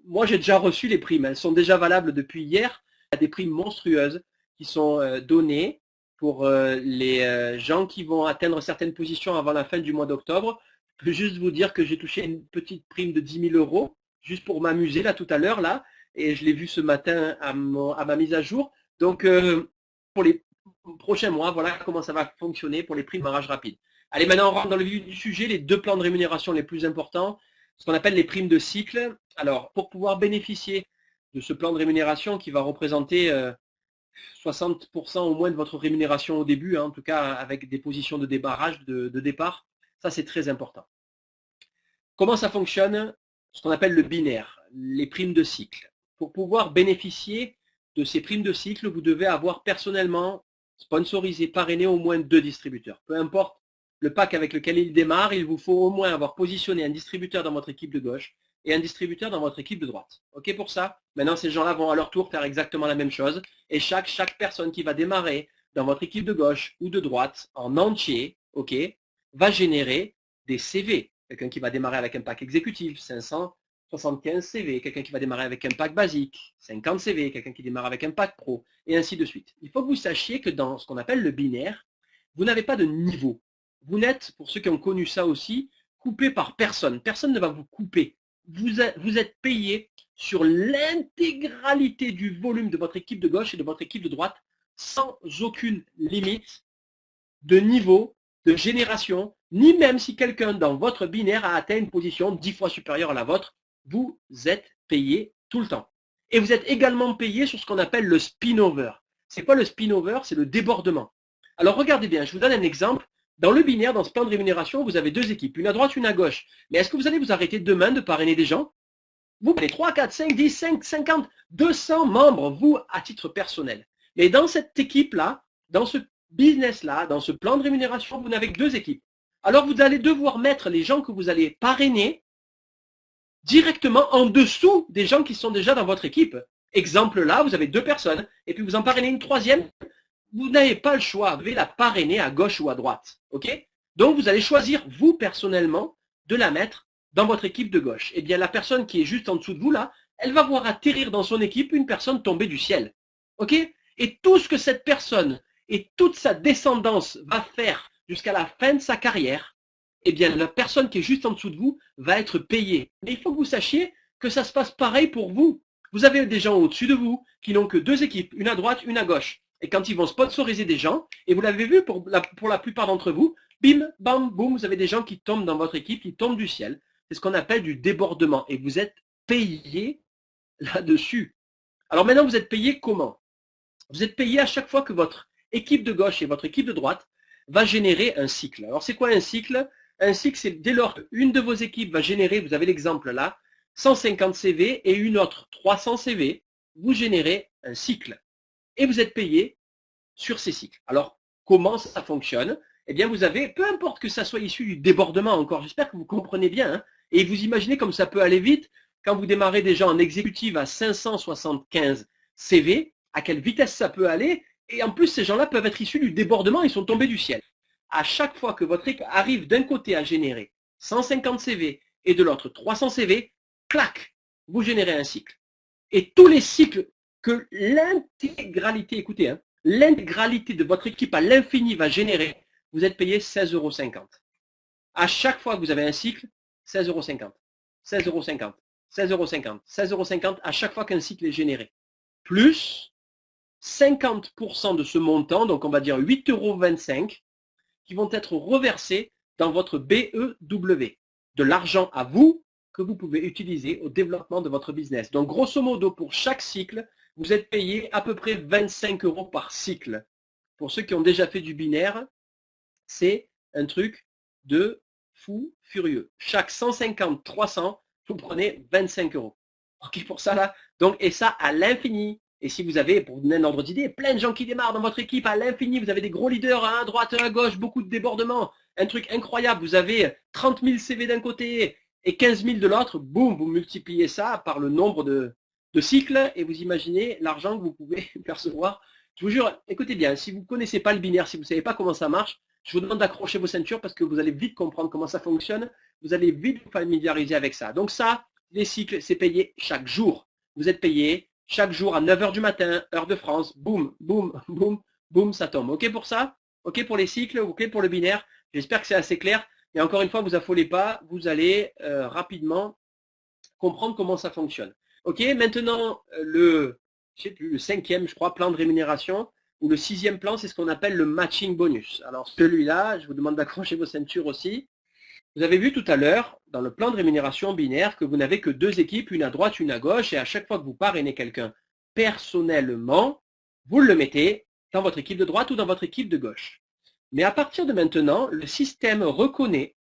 moi j'ai déjà reçu les primes. Elles sont déjà valables depuis hier. Il y a des primes monstrueuses qui sont données pour les gens qui vont atteindre certaines positions avant la fin du mois d'octobre. Je peux juste vous dire que j'ai touché une petite prime de 10 000 € juste pour m'amuser là tout à l'heure là, et je l'ai vu ce matin à ma mise à jour. Donc pour les prochains mois, voilà comment ça va fonctionner pour les primes de démarrage rapide. Allez, maintenant on rentre dans le vif du sujet, les 2 plans de rémunération les plus importants, ce qu'on appelle les primes de cycle. Alors, pour pouvoir bénéficier de ce plan de rémunération qui va représenter 60% au moins de votre rémunération au début, hein, en tout cas avec des positions de débarrage, de départ, ça c'est très important. Comment ça fonctionne? Ce qu'on appelle le binaire, les primes de cycle. Pour pouvoir bénéficier de ces primes de cycle, vous devez avoir personnellement sponsorisé, parrainé au moins 2 distributeurs. Peu importe le pack avec lequel il démarre, il vous faut au moins avoir positionné un distributeur dans votre équipe de gauche et un distributeur dans votre équipe de droite. Ok pour ça? Maintenant, ces gens-là vont à leur tour faire exactement la même chose. Et chaque personne qui va démarrer dans votre équipe de gauche ou de droite en entier, ok, va générer des CV. Quelqu'un qui va démarrer avec un pack exécutif, 575 CV. Quelqu'un qui va démarrer avec un pack basique, 50 CV. Quelqu'un qui démarre avec un pack pro, et ainsi de suite. Il faut que vous sachiez que dans ce qu'on appelle le binaire, vous n'avez pas de niveau. Vous n'êtes, pour ceux qui ont connu ça aussi, coupé par personne. Personne ne va vous couper. Vous êtes payé sur l'intégralité du volume de votre équipe de gauche et de votre équipe de droite, sans aucune limite de niveau, de génération, ni même si quelqu'un dans votre binaire a atteint une position 10 fois supérieure à la vôtre, vous êtes payé tout le temps. Et vous êtes également payé sur ce qu'on appelle le spin-over. C'est quoi le spin-over? C'est le débordement. Alors regardez bien, je vous donne un exemple. Dans le binaire, dans ce plan de rémunération, vous avez 2 équipes, une à droite, une à gauche. Mais est-ce que vous allez vous arrêter demain de parrainer des gens? Vous prenez 3, 4, 5, 10, 5, 50, 200 membres, vous, à titre personnel. Mais dans cette équipe-là, dans ce business-là, dans ce plan de rémunération, vous n'avez que 2 équipes. Alors vous allez devoir mettre les gens que vous allez parrainer directement en dessous des gens qui sont déjà dans votre équipe. Exemple là, vous avez 2 personnes, et puis vous en parrainez une troisième, vous n'avez pas le choix, vous devez la parrainer à gauche ou à droite. Ok? Donc vous allez choisir, vous personnellement, de la mettre dans votre équipe de gauche. Eh bien, la personne qui est juste en dessous de vous là, elle va voir atterrir dans son équipe une personne tombée du ciel. Ok? Et tout ce que cette personne et toute sa descendance va faire jusqu'à la fin de sa carrière, eh bien, la personne qui est juste en dessous de vous va être payée. Mais il faut que vous sachiez que ça se passe pareil pour vous. Vous avez des gens au-dessus de vous qui n'ont que 2 équipes, une à droite, une à gauche. Et quand ils vont sponsoriser des gens, et vous l'avez vu pour la plupart d'entre vous, bim, bam, boum, vous avez des gens qui tombent dans votre équipe, qui tombent du ciel. C'est ce qu'on appelle du débordement. Et vous êtes payé là-dessus. Alors maintenant, vous êtes payé comment? Vous êtes payé à chaque fois que votre équipe de gauche et votre équipe de droite va générer un cycle. Alors c'est quoi un cycle? Un cycle, c'est dès lors qu'une de vos équipes va générer, vous avez l'exemple là, 150 CV et une autre 300 CV, vous générez un cycle. Et vous êtes payé sur ces cycles. Alors, comment ça fonctionne? Eh bien, vous avez, peu importe que ça soit issu du débordement encore, j'espère que vous comprenez bien, hein, et vous imaginez comme ça peut aller vite quand vous démarrez déjà en exécutive à 575 CV, à quelle vitesse ça peut aller, et en plus, ces gens-là peuvent être issus du débordement, ils sont tombés du ciel. À chaque fois que votre équipe arrive d'un côté à générer 150 CV et de l'autre 300 CV, clac, vous générez un cycle. Et tous les cycles que l'intégralité, écoutez, hein, l'intégralité de votre équipe à l'infini va générer, vous êtes payé 16,50 €. À chaque fois que vous avez un cycle, 16,50 €, 16,50 €, 16,50 €, 16,50 € à chaque fois qu'un cycle est généré. Plus 50% de ce montant, donc on va dire 8,25 €, qui vont être reversés dans votre BEW. De l'argent à vous que vous pouvez utiliser au développement de votre business. Donc grosso modo, pour chaque cycle, vous êtes payé à peu près 25 € par cycle. Pour ceux qui ont déjà fait du binaire, c'est un truc de fou furieux. Chaque 150, 300, vous prenez 25 €. Ok pour ça là. Donc, et ça à l'infini. Et si vous avez, pour vous donner un ordre d'idée, plein de gens qui démarrent dans votre équipe à l'infini, vous avez des gros leaders à droite, à gauche, beaucoup de débordements, un truc incroyable, vous avez 30 000 CV d'un côté et 15 000 de l'autre, boum, vous multipliez ça par le nombre de cycles et vous imaginez l'argent que vous pouvez percevoir. Je vous jure, écoutez bien, si vous ne connaissez pas le binaire, si vous ne savez pas comment ça marche, je vous demande d'accrocher vos ceintures parce que vous allez vite comprendre comment ça fonctionne, vous allez vite vous familiariser avec ça. Donc ça, les cycles, c'est payé chaque jour. Vous êtes payé chaque jour à 9 h du matin, heure de France, boum, boum, boum, boum, ça tombe. OK pour ça? OK pour les cycles? OK pour le binaire? J'espère que c'est assez clair. Et encore une fois, vous affolez pas, vous allez rapidement comprendre comment ça fonctionne. OK, maintenant, je sais plus, le 5e, je crois, plan de rémunération, ou le 6e plan, c'est ce qu'on appelle le matching bonus. Alors celui-là, je vous demande d'accrocher vos ceintures aussi. Vous avez vu tout à l'heure, dans le plan de rémunération binaire, que vous n'avez que 2 équipes, une à droite, une à gauche, et à chaque fois que vous parrainez quelqu'un personnellement, vous le mettez dans votre équipe de droite ou dans votre équipe de gauche. Mais à partir de maintenant, le système reconnaît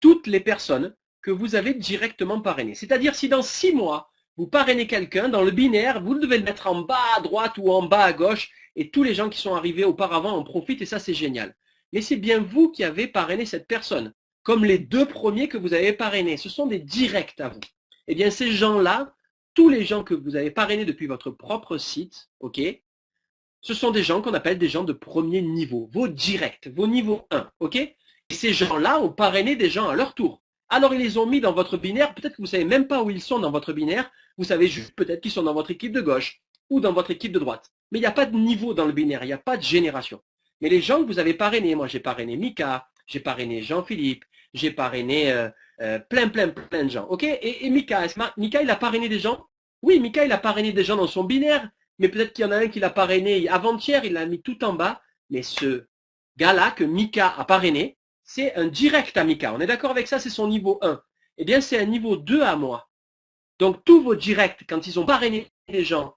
toutes les personnes que vous avez directement parrainées. C'est-à-dire si dans 6 mois, vous parrainez quelqu'un, dans le binaire, vous devez le mettre en bas à droite ou en bas à gauche, et tous les gens qui sont arrivés auparavant en profitent, et ça c'est génial. Mais c'est bien vous qui avez parrainé cette personne, comme les 2 premiers que vous avez parrainés. Ce sont des directs à vous. Eh bien ces gens-là, tous les gens que vous avez parrainés depuis votre propre site, ok, ce sont des gens qu'on appelle des gens de premier niveau, vos directs, vos niveaux 1, ok? Et ces gens-là ont parrainé des gens à leur tour. Alors ils les ont mis dans votre binaire, peut-être que vous ne savez même pas où ils sont dans votre binaire, vous savez juste peut-être qu'ils sont dans votre équipe de gauche ou dans votre équipe de droite. Mais il n'y a pas de niveau dans le binaire, il n'y a pas de génération. Mais les gens que vous avez parrainés, moi j'ai parrainé Mika, j'ai parrainé Jean-Philippe, j'ai parrainé plein de gens, ok? Et Mika, Mika il a parrainé des gens? Oui, Mika il a parrainé des gens dans son binaire, mais peut-être qu'il y en a un qui l'a parrainé avant-hier, il l'a mis tout en bas, mais ce gars-là que Mika a parrainé, c'est un direct à Mika. On est d'accord avec ça, c'est son niveau 1. Eh bien, c'est un niveau 2 à moi. Donc, tous vos directs, quand ils ont parrainé des gens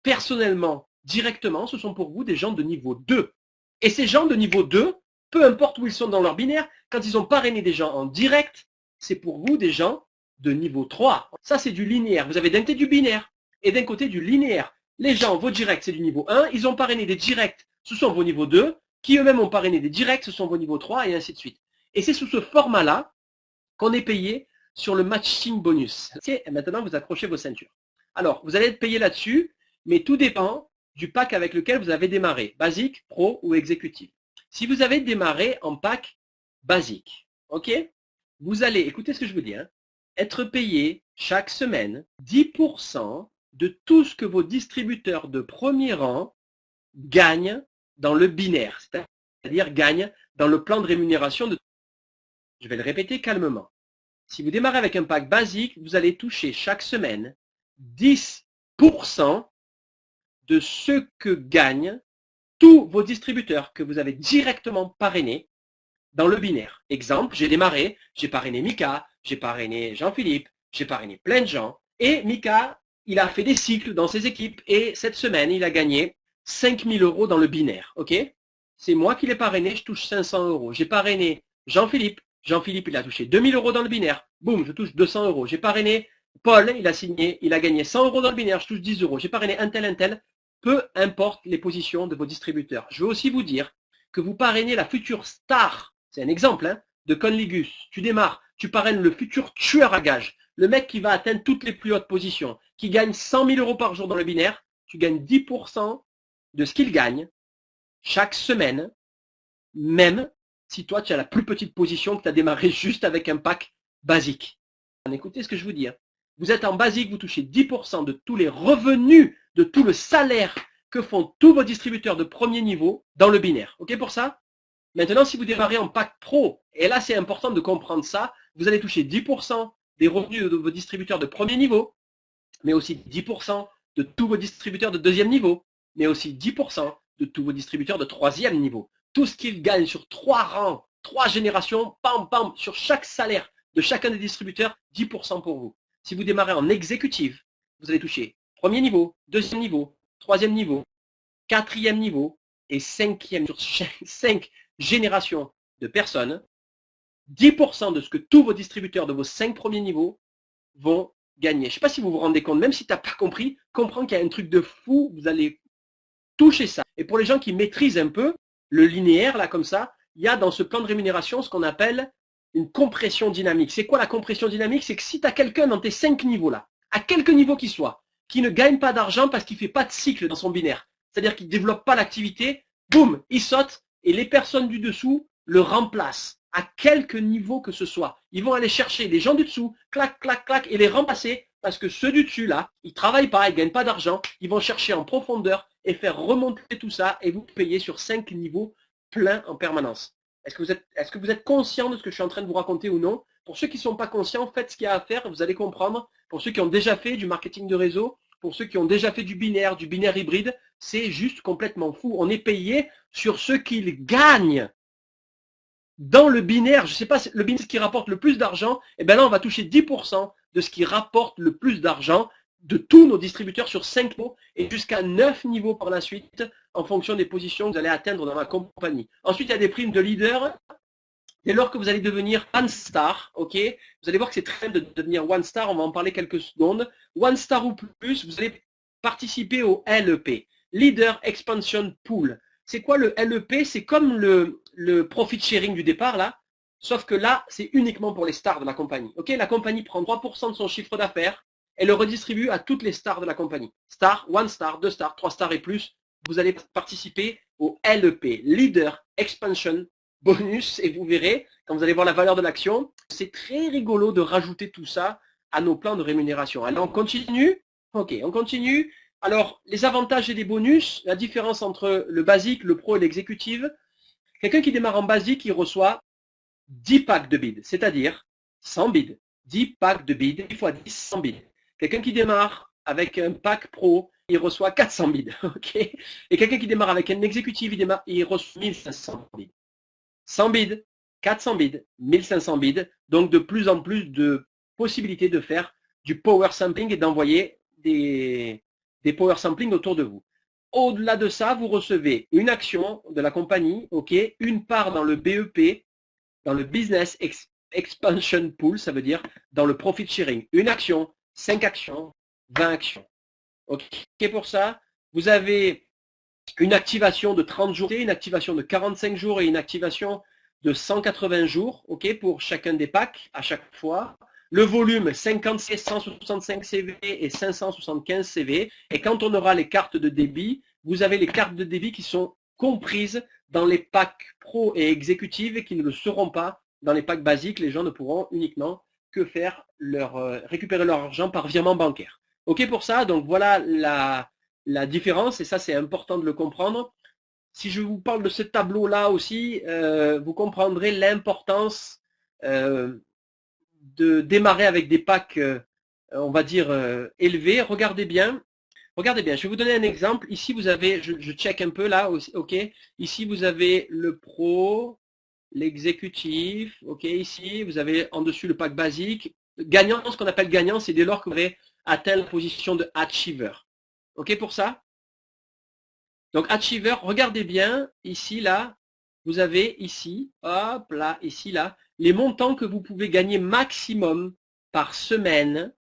personnellement, directement, ce sont pour vous des gens de niveau 2. Et ces gens de niveau 2, peu importe où ils sont dans leur binaire, quand ils ont parrainé des gens en direct, c'est pour vous des gens de niveau 3. Ça, c'est du linéaire. Vous avez d'un côté du binaire et d'un côté du linéaire. Les gens, vos directs, c'est du niveau 1. Ils ont parrainé des directs, ce sont vos niveaux 2. Qui eux-mêmes ont parrainé des directs, ce sont vos niveaux 3 et ainsi de suite. Et c'est sous ce format-là qu'on est payé sur le matching bonus. Et maintenant, vous accrochez vos ceintures. Alors, vous allez être payé là-dessus, mais tout dépend du pack avec lequel vous avez démarré, basique, pro ou exécutif. Si vous avez démarré en pack basique, ok, vous allez, écoutez ce que je vous dis, hein, être payé chaque semaine 10% de tout ce que vos distributeurs de premier rang gagnent dans le binaire, c'est-à-dire gagnent dans le plan de rémunération de... Je vais le répéter calmement. Si vous démarrez avec un pack basique, vous allez toucher chaque semaine 10% de ce que gagnent tous vos distributeurs que vous avez directement parrainés dans le binaire. Exemple, j'ai démarré, j'ai parrainé Mika, j'ai parrainé Jean-Philippe, j'ai parrainé plein de gens. Et Mika, il a fait des cycles dans ses équipes. Et cette semaine, il a gagné 5 000 € dans le binaire. Ok? C'est moi qui l'ai parrainé, je touche 500 €. J'ai parrainé Jean-Philippe. Jean-Philippe, il a touché 2 000 € dans le binaire. Boum, je touche 200 €. J'ai parrainé Paul, il a signé, il a gagné 100 € dans le binaire, je touche 10 €. J'ai parrainé un tel. Peu importe les positions de vos distributeurs. Je veux aussi vous dire que vous parrainez la future star. C'est un exemple, hein, de Conligus. Tu démarres, tu parraines le futur tueur à gages. Le mec qui va atteindre toutes les plus hautes positions, qui gagne 100 000 € par jour dans le binaire. Tu gagnes 10% de ce qu'il gagne chaque semaine, même si toi tu as la plus petite position, que tu as démarré juste avec un pack basique. Écoutez ce que je vous dis. Vous êtes en basique, vous touchez 10% de tous les revenus, de tout le salaire que font tous vos distributeurs de premier niveau dans le binaire. Ok pour ça? Maintenant, si vous démarrez en pack pro, et là c'est important de comprendre ça, vous allez toucher 10% des revenus de vos distributeurs de premier niveau, mais aussi 10% de tous vos distributeurs de deuxième niveau, mais aussi 10% de tous vos distributeurs de troisième niveau. Tout ce qu'ils gagnent sur 3 rangs, 3 générations, pam, pam, sur chaque salaire de chacun des distributeurs, 10% pour vous. Si vous démarrez en exécutive, vous allez toucher premier niveau, deuxième niveau, troisième niveau, quatrième niveau et cinquième sur 5 générations de personnes. 10% de ce que tous vos distributeurs de vos 5 premiers niveaux vont gagner. Je ne sais pas si vous vous rendez compte, même si tu n'as pas compris, comprends qu'il y a un truc de fou, vous allez toucher ça. Et pour les gens qui maîtrisent un peu le linéaire, là comme ça, il y a dans ce plan de rémunération ce qu'on appelle une compression dynamique. C'est quoi la compression dynamique? C'est que si tu as quelqu'un dans tes 5 niveaux là, à quelque niveau qu'il soit, qui ne gagne pas d'argent parce qu'il ne fait pas de cycle dans son binaire, c'est-à-dire qu'il ne développe pas l'activité, boum, il saute et les personnes du dessous le remplacent à quelque niveau que ce soit. Ils vont aller chercher les gens du dessous, clac, clac, clac, et les remplacer parce que ceux du dessus, là, ils travaillent pas, ils gagnent pas d'argent, ils vont chercher en profondeur et faire remonter tout ça et vous payer sur 5 niveaux pleins en permanence. Est-ce que vous êtes conscient de ce que je suis en train de vous raconter ou non? Pour ceux qui ne sont pas conscients, faites ce qu'il y a à faire, vous allez comprendre. Pour ceux qui ont déjà fait du marketing de réseau, pour ceux qui ont déjà fait du binaire hybride, c'est juste complètement fou. On est payé sur ce qu'ils gagnent. Dans le binaire, je ne sais pas, le binaire qui rapporte le plus d'argent, et bien là, on va toucher 10% de ce qui rapporte le plus d'argent de tous nos distributeurs sur 5 niveaux et jusqu'à 9 niveaux par la suite en fonction des positions que vous allez atteindre dans la compagnie. Ensuite, il y a des primes de leader. Dès lors que vous allez devenir One Star, ok, vous allez voir que c'est très bien de devenir One Star, on va en parler quelques secondes. One Star ou plus, vous allez participer au LEP, Leader Expansion Pool. C'est quoi le LEP? C'est comme le profit sharing du départ là, sauf que là, c'est uniquement pour les stars de la compagnie. Ok, la compagnie prend 3% de son chiffre d'affaires et le redistribue à toutes les stars de la compagnie. Star, One Star, 2 stars, 3 stars et plus, vous allez participer au LEP, Leader Expansion Bonus, et vous verrez, quand vous allez voir la valeur de l'action, c'est très rigolo de rajouter tout ça à nos plans de rémunération. Alors, on continue. Ok, on continue. Alors, les avantages et les bonus, la différence entre le basique, le pro et l'exécutive. Quelqu'un qui démarre en basique, il reçoit 10 packs de bids, c'est-à-dire 100 bids. 10 packs de bids, 10 fois 10, 100 bids. Quelqu'un qui démarre avec un pack pro, il reçoit 400 bids. Okay, et quelqu'un qui démarre avec un exécutif, il reçoit 1500 bids. 100 bids, 400 bids, 1500 bids, donc de plus en plus de possibilités de faire du power sampling et d'envoyer des power sampling autour de vous. Au-delà de ça, vous recevez une action de la compagnie, ok, une part dans le BEP, dans le Business Expansion Pool, ça veut dire dans le profit sharing. Une action, 5 actions, 20 actions. Ok, pour ça, vous avez une activation de 30 jours, une activation de 45 jours et une activation de 180 jours, ok, pour chacun des packs à chaque fois. Le volume 50 C, 165 CV et 575 CV. Et quand on aura les cartes de débit, vous avez les cartes de débit qui sont comprises dans les packs pro et exécutives et qui ne le seront pas dans les packs basiques. Les gens ne pourront uniquement que faire récupérer leur argent par virement bancaire. Ok pour ça, donc voilà la différence, et ça c'est important de le comprendre. Si je vous parle de ce tableau-là aussi, vous comprendrez l'importance de démarrer avec des packs, on va dire, élevés. Regardez bien, je vais vous donner un exemple. Ici, vous avez, je check un peu là, ok. Ici, vous avez le pro, l'exécutif, ok. Ici, vous avez en dessus le pack basique. Gagnant, ce qu'on appelle gagnant, c'est dès lors que vous avez atteint la position de achiever. OK pour ça? Donc achiever, regardez bien, ici, là, vous avez ici, hop là, ici, là, les montants que vous pouvez gagner maximum par semaine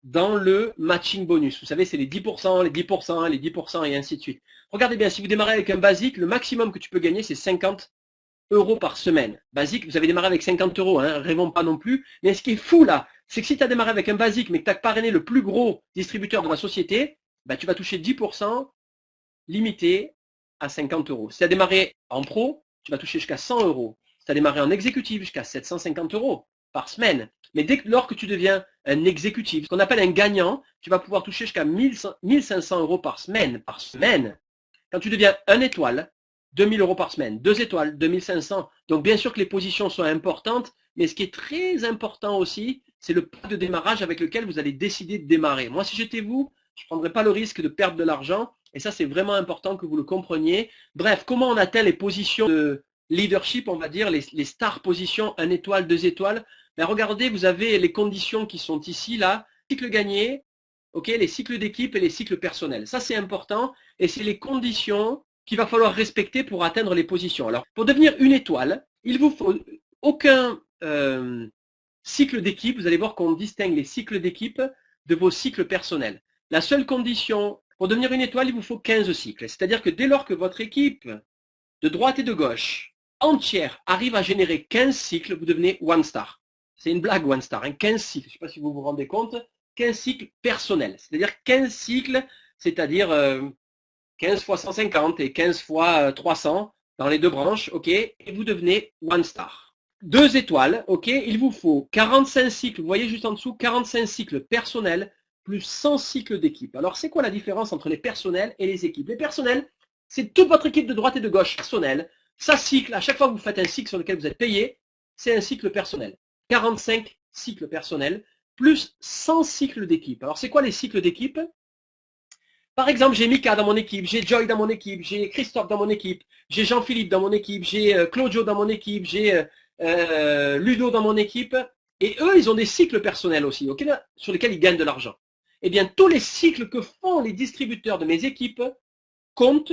dans le matching bonus. Vous savez, c'est les 10%, les 10%, les 10% et ainsi de suite. Regardez bien, si vous démarrez avec un basique, le maximum que tu peux gagner, c'est 50 euros par semaine. Basique, vous avez démarré avec 50 euros, hein, rêvons pas non plus. Mais ce qui est fou là, c'est que si tu as démarré avec un basique, mais que tu as parrainé le plus gros distributeur de la société, bah, tu vas toucher 10% limité à 50 euros. Si tu as démarré en pro, tu vas toucher jusqu'à 100 euros. Si tu as démarré en exécutif, jusqu'à 750 euros par semaine. Mais dès lors que tu deviens un exécutif, ce qu'on appelle un gagnant, tu vas pouvoir toucher jusqu'à 1500 euros par semaine. Par semaine. Quand tu deviens un étoile, 2000 euros par semaine. 2 étoiles, 2500. Donc bien sûr que les positions sont importantes, mais ce qui est très important aussi, c'est le pas de démarrage avec lequel vous allez décider de démarrer. Moi, si j'étais vous, je ne prendrais pas le risque de perdre de l'argent. Et ça, c'est vraiment important que vous le compreniez. Bref, comment on atteint les positions de leadership, on va dire, les star positions, 1 étoile, 2 étoiles. Ben, regardez, vous avez les conditions qui sont ici, là. Cycle gagné, okay, les cycles d'équipe et les cycles personnels. Ça, c'est important. Et c'est les conditions qu'il va falloir respecter pour atteindre les positions. Alors, pour devenir une étoile, il vous faut aucun cycle d'équipe. Vous allez voir qu'on distingue les cycles d'équipe de vos cycles personnels. La seule condition, pour devenir une étoile, il vous faut 15 cycles. C'est-à-dire que dès lors que votre équipe de droite et de gauche entière arrive à générer 15 cycles, vous devenez one star. C'est une blague one star, hein, 15 cycles. Je ne sais pas si vous vous rendez compte. 15 cycles personnels. C'est-à-dire 15 cycles, c'est-à-dire 15 fois 150 et 15 fois 300 dans les deux branches, ok, et vous devenez one star. 2 étoiles, ok, il vous faut 45 cycles, vous voyez juste en dessous, 45 cycles personnels plus 100 cycles d'équipe. Alors, c'est quoi la différence entre les personnels et les équipes? Les personnels, c'est toute votre équipe de droite et de gauche personnelle. Ça cycle, à chaque fois que vous faites un cycle sur lequel vous êtes payé, c'est un cycle personnel. 45 cycles personnels plus 100 cycles d'équipe. Alors, c'est quoi les cycles d'équipe? Par exemple, j'ai Mika dans mon équipe, j'ai Joy dans mon équipe, j'ai Christophe dans mon équipe, j'ai Jean-Philippe dans mon équipe, j'ai Claudio dans mon équipe, j'ai Ludo dans mon équipe. Et eux, ils ont des cycles personnels aussi, okay, sur lesquels ils gagnent de l'argent. Eh bien, tous les cycles que font les distributeurs de mes équipes comptent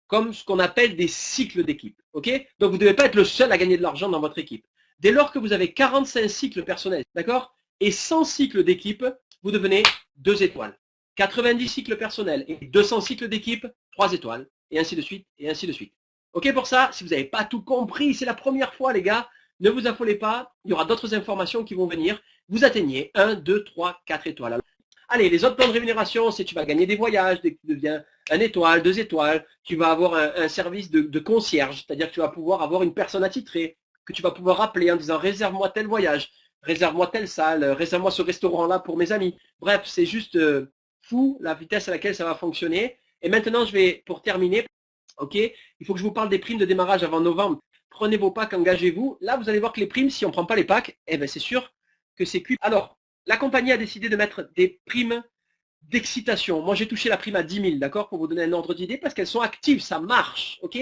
comme ce qu'on appelle des cycles d'équipe. Okay, donc, vous ne devez pas être le seul à gagner de l'argent dans votre équipe. Dès lors que vous avez 45 cycles personnels, d'accord, et 100 cycles d'équipe, vous devenez 2 étoiles. 90 cycles personnels et 200 cycles d'équipe, 3 étoiles, et ainsi de suite, et ainsi de suite. Ok pour ça, si vous n'avez pas tout compris, c'est la première fois les gars, ne vous affolez pas, il y aura d'autres informations qui vont venir, vous atteignez 1, 2, 3, 4 étoiles. Alors, allez, les autres plans de rémunération, c'est tu vas gagner des voyages, dès que tu deviens 1 étoile, 2 étoiles, tu vas avoir un service de concierge, c'est-à-dire que tu vas pouvoir avoir une personne attitrée, que tu vas pouvoir appeler en disant réserve-moi tel voyage, réserve-moi telle salle, réserve-moi ce restaurant-là pour mes amis. Bref, c'est juste fou la vitesse à laquelle ça va fonctionner. Et maintenant, je vais, pour terminer, ok, il faut que je vous parle des primes de démarrage avant novembre. Prenez vos packs, engagez-vous. Là, vous allez voir que les primes, si on ne prend pas les packs, eh ben, c'est sûr que c'est cuit. Alors, la compagnie a décidé de mettre des primes d'excitation. Moi, j'ai touché la prime à 10 000, d'accord, pour vous donner un ordre d'idée, parce qu'elles sont actives, ça marche, ok.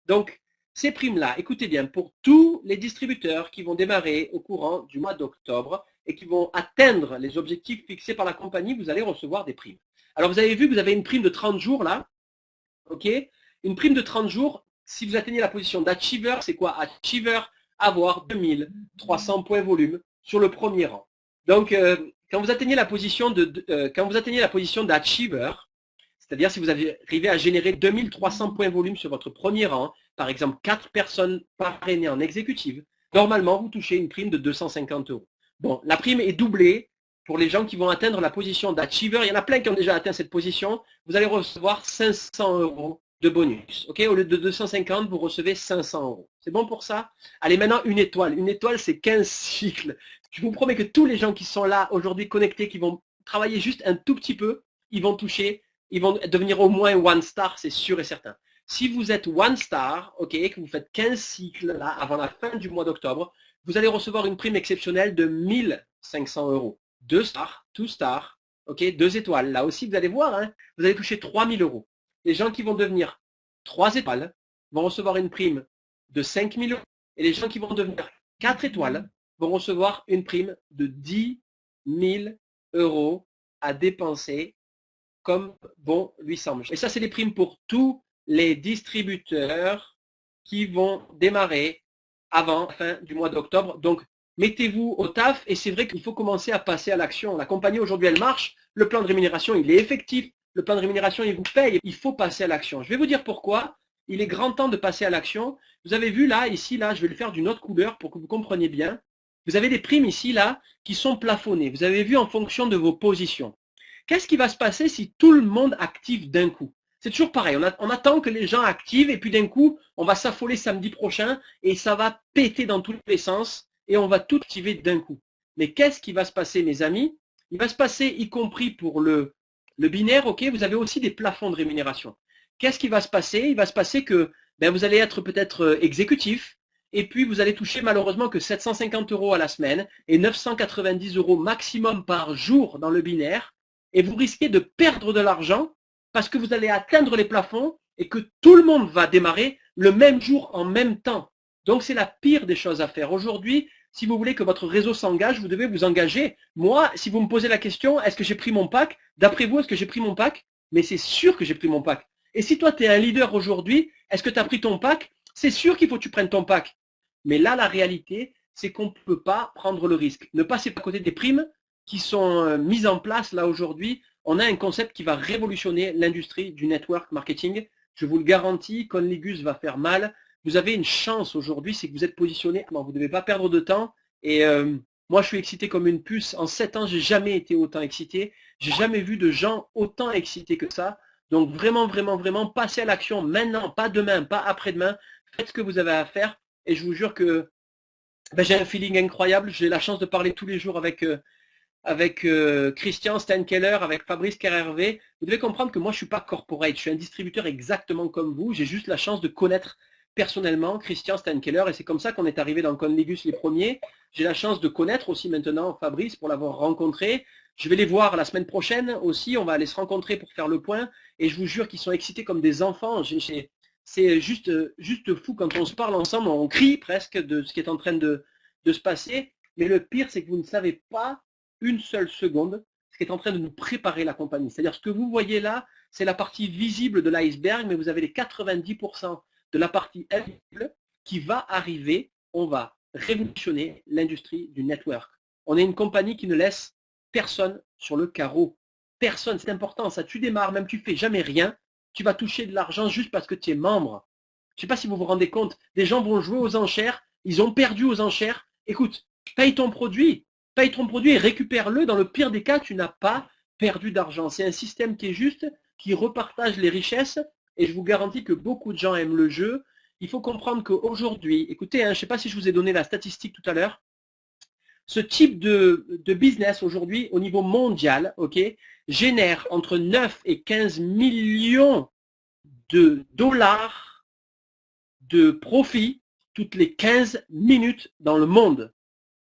Donc, ces primes-là, écoutez bien, pour tous les distributeurs qui vont démarrer au courant du mois d'octobre et qui vont atteindre les objectifs fixés par la compagnie, vous allez recevoir des primes. Alors, vous avez vu, vous avez une prime de 30 jours là, ok. Une prime de 30 jours, si vous atteignez la position d'achiever, c'est quoi? Achiever, avoir 2300 points volume sur le premier rang. Donc, quand vous atteignez la position d'achiever, c'est-à-dire si vous arrivez à générer 2300 points volume sur votre premier rang, par exemple 4 personnes parrainées en exécutive, normalement vous touchez une prime de 250 euros. Bon, la prime est doublée pour les gens qui vont atteindre la position d'achiever. Il y en a plein qui ont déjà atteint cette position. Vous allez recevoir 500 euros de bonus. Okay, au lieu de 250, vous recevez 500 euros. C'est bon pour ça? Allez, maintenant une étoile. Une étoile, c'est 15 cycles. Je vous promets que tous les gens qui sont là aujourd'hui connectés, qui vont travailler juste un tout petit peu, ils vont toucher, ils vont devenir au moins one star, c'est sûr et certain. Si vous êtes one star, ok, que vous faites 15 cycles là, avant la fin du mois d'octobre, vous allez recevoir une prime exceptionnelle de 1500 euros. 2 stars, 2 stars, ok, 2 étoiles. Là aussi, vous allez voir, hein, vous allez toucher 3000 euros. Les gens qui vont devenir 3 étoiles vont recevoir une prime de 5000 euros. Et les gens qui vont devenir 4 étoiles vont recevoir une prime de 10 000 euros à dépenser comme bon lui semble. Et ça, c'est des primes pour tous les distributeurs qui vont démarrer avant la fin du mois d'octobre. Donc, mettez-vous au taf et c'est vrai qu'il faut commencer à passer à l'action. La compagnie, aujourd'hui, elle marche. Le plan de rémunération, il est effectif. Le plan de rémunération, il vous paye. Il faut passer à l'action. Je vais vous dire pourquoi. Il est grand temps de passer à l'action. Vous avez vu là, ici, là, je vais le faire d'une autre couleur pour que vous compreniez bien. Vous avez des primes ici, là, qui sont plafonnées. Vous avez vu en fonction de vos positions. Qu'est-ce qui va se passer si tout le monde active d'un coup? C'est toujours pareil, on attend que les gens activent et puis d'un coup, on va s'affoler samedi prochain et ça va péter dans tous les sens et on va tout activer d'un coup. Mais qu'est-ce qui va se passer, mes amis? Il va se passer, y compris pour le binaire, ok, vous avez aussi des plafonds de rémunération. Qu'est-ce qui va se passer? Il va se passer que vous allez être peut-être exécutif et puis vous allez toucher malheureusement que 750 euros à la semaine et 990 euros maximum par jour dans le binaire et vous risquez de perdre de l'argent parce que vous allez atteindre les plafonds et que tout le monde va démarrer le même jour en même temps. Donc c'est la pire des choses à faire. Aujourd'hui, si vous voulez que votre réseau s'engage, vous devez vous engager. Moi, si vous me posez la question, est-ce que j'ai pris mon pack? D'après vous, est-ce que j'ai pris mon pack? Mais c'est sûr que j'ai pris mon pack. Et si toi, tu es un leader aujourd'hui, est-ce que tu as pris ton pack? C'est sûr qu'il faut que tu prennes ton pack. Mais là, la réalité, c'est qu'on ne peut pas prendre le risque. Ne passez pas à côté des primes qui sont mises en place là aujourd'hui. On a un concept qui va révolutionner l'industrie du network marketing. Je vous le garantis, Conligus va faire mal. Vous avez une chance aujourd'hui, c'est que vous êtes positionné. Vous ne devez pas perdre de temps. Et moi, je suis excité comme une puce. En 7 ans, j'ai jamais été autant excité. J'ai jamais vu de gens autant excités que ça. Donc vraiment, vraiment, vraiment, passez à l'action maintenant, pas demain, pas après-demain. Faites ce que vous avez à faire. Et je vous jure que j'ai un feeling incroyable. J'ai la chance de parler tous les jours avec Christian Steinkeller, avec Fabrice Kerhervé. Vous devez comprendre que moi, je ne suis pas corporate. Je suis un distributeur exactement comme vous. J'ai juste la chance de connaître personnellement Christian Steinkeller et c'est comme ça qu'on est arrivé dans Conligus les premiers. J'ai la chance de connaître aussi maintenant Fabrice pour l'avoir rencontré. Je vais les voir la semaine prochaine aussi. On va aller se rencontrer pour faire le point et je vous jure qu'ils sont excités comme des enfants. C'est juste fou quand on se parle ensemble, on crie presque de ce qui est en train de se passer. Mais le pire, c'est que vous ne savez pas une seule seconde ce qui est en train de nous préparer la compagnie. C'est-à-dire ce que vous voyez là, c'est la partie visible de l'iceberg, mais vous avez les 90% de la partie invisible qui va arriver. On va révolutionner l'industrie du network. On est une compagnie qui ne laisse personne sur le carreau. Personne, c'est important, ça tu démarres, même tu fais jamais rien, tu vas toucher de l'argent juste parce que tu es membre. Je ne sais pas si vous vous rendez compte, des gens vont jouer aux enchères, ils ont perdu aux enchères. Écoute, paye ton produit et récupère-le. Dans le pire des cas, tu n'as pas perdu d'argent. C'est un système qui est juste, qui repartage les richesses et je vous garantis que beaucoup de gens aiment le jeu. Il faut comprendre qu'aujourd'hui, écoutez, je ne sais pas si je vous ai donné la statistique tout à l'heure, ce type de business aujourd'hui au niveau mondial, génère entre 9 et 15 millions de dollars de profit toutes les 15 minutes dans le monde.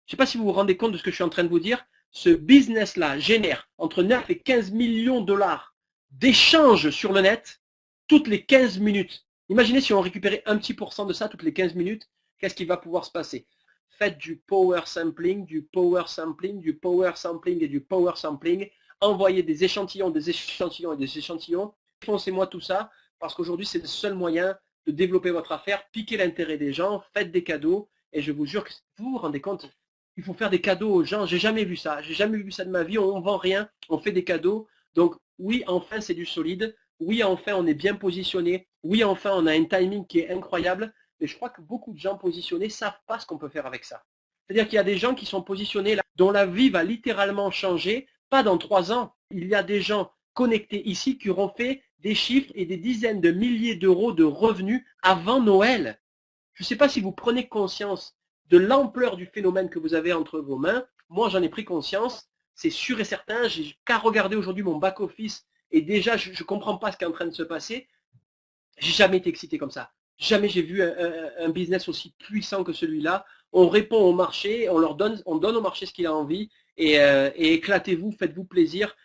Je ne sais pas si vous vous rendez compte de ce que je suis en train de vous dire. Ce business-là génère entre 9 et 15 millions de dollars d'échanges sur le net toutes les 15 minutes. Imaginez si on récupérait un petit pourcent de ça toutes les 15 minutes, qu'est-ce qui va pouvoir se passer? Faites du power sampling, du power sampling, du power sampling et du power sampling. Envoyez des échantillons, des échantillons et des échantillons. Foncez-moi tout ça parce qu'aujourd'hui, c'est le seul moyen de développer votre affaire, piquer l'intérêt des gens, faites des cadeaux. Et je vous jure que vous vous rendez compte, il faut faire des cadeaux aux gens. J'ai jamais vu ça. J'ai jamais vu ça de ma vie. On ne vend rien, on fait des cadeaux. Donc oui, enfin, c'est du solide. Oui, enfin, on est bien positionné. Oui, enfin, on a un timing qui est incroyable. Et je crois que beaucoup de gens positionnés ne savent pas ce qu'on peut faire avec ça. C'est-à-dire qu'il y a des gens qui sont positionnés là, dont la vie va littéralement changer, pas dans 3 ans. Il y a des gens connectés ici qui auront fait des chiffres et des dizaines de milliers d'euros de revenus avant Noël. Je ne sais pas si vous prenez conscience de l'ampleur du phénomène que vous avez entre vos mains. Moi, j'en ai pris conscience. C'est sûr et certain. J'ai qu'à regarder aujourd'hui mon back-office et déjà, je ne comprends pas ce qui est en train de se passer. J'ai jamais été excité comme ça. Jamais j'ai vu un business aussi puissant que celui-là. On répond au marché, on donne au marché ce qu'il a envie et éclatez-vous, faites-vous plaisir.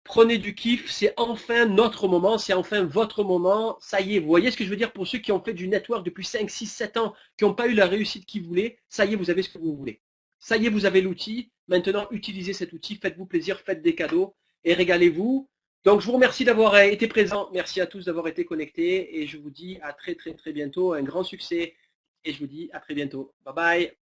Prenez du kiff, c'est enfin notre moment, c'est enfin votre moment. Ça y est, vous voyez ce que je veux dire pour ceux qui ont fait du network depuis 5, 6, 7 ans, qui n'ont pas eu la réussite qu'ils voulaient. Ça y est, vous avez ce que vous voulez. Ça y est, vous avez l'outil. Maintenant, utilisez cet outil, faites-vous plaisir, faites des cadeaux et régalez-vous. Donc, je vous remercie d'avoir été présent. Merci à tous d'avoir été connectés et je vous dis à très, très, très bientôt. Un grand succès et je vous dis à très bientôt. Bye bye.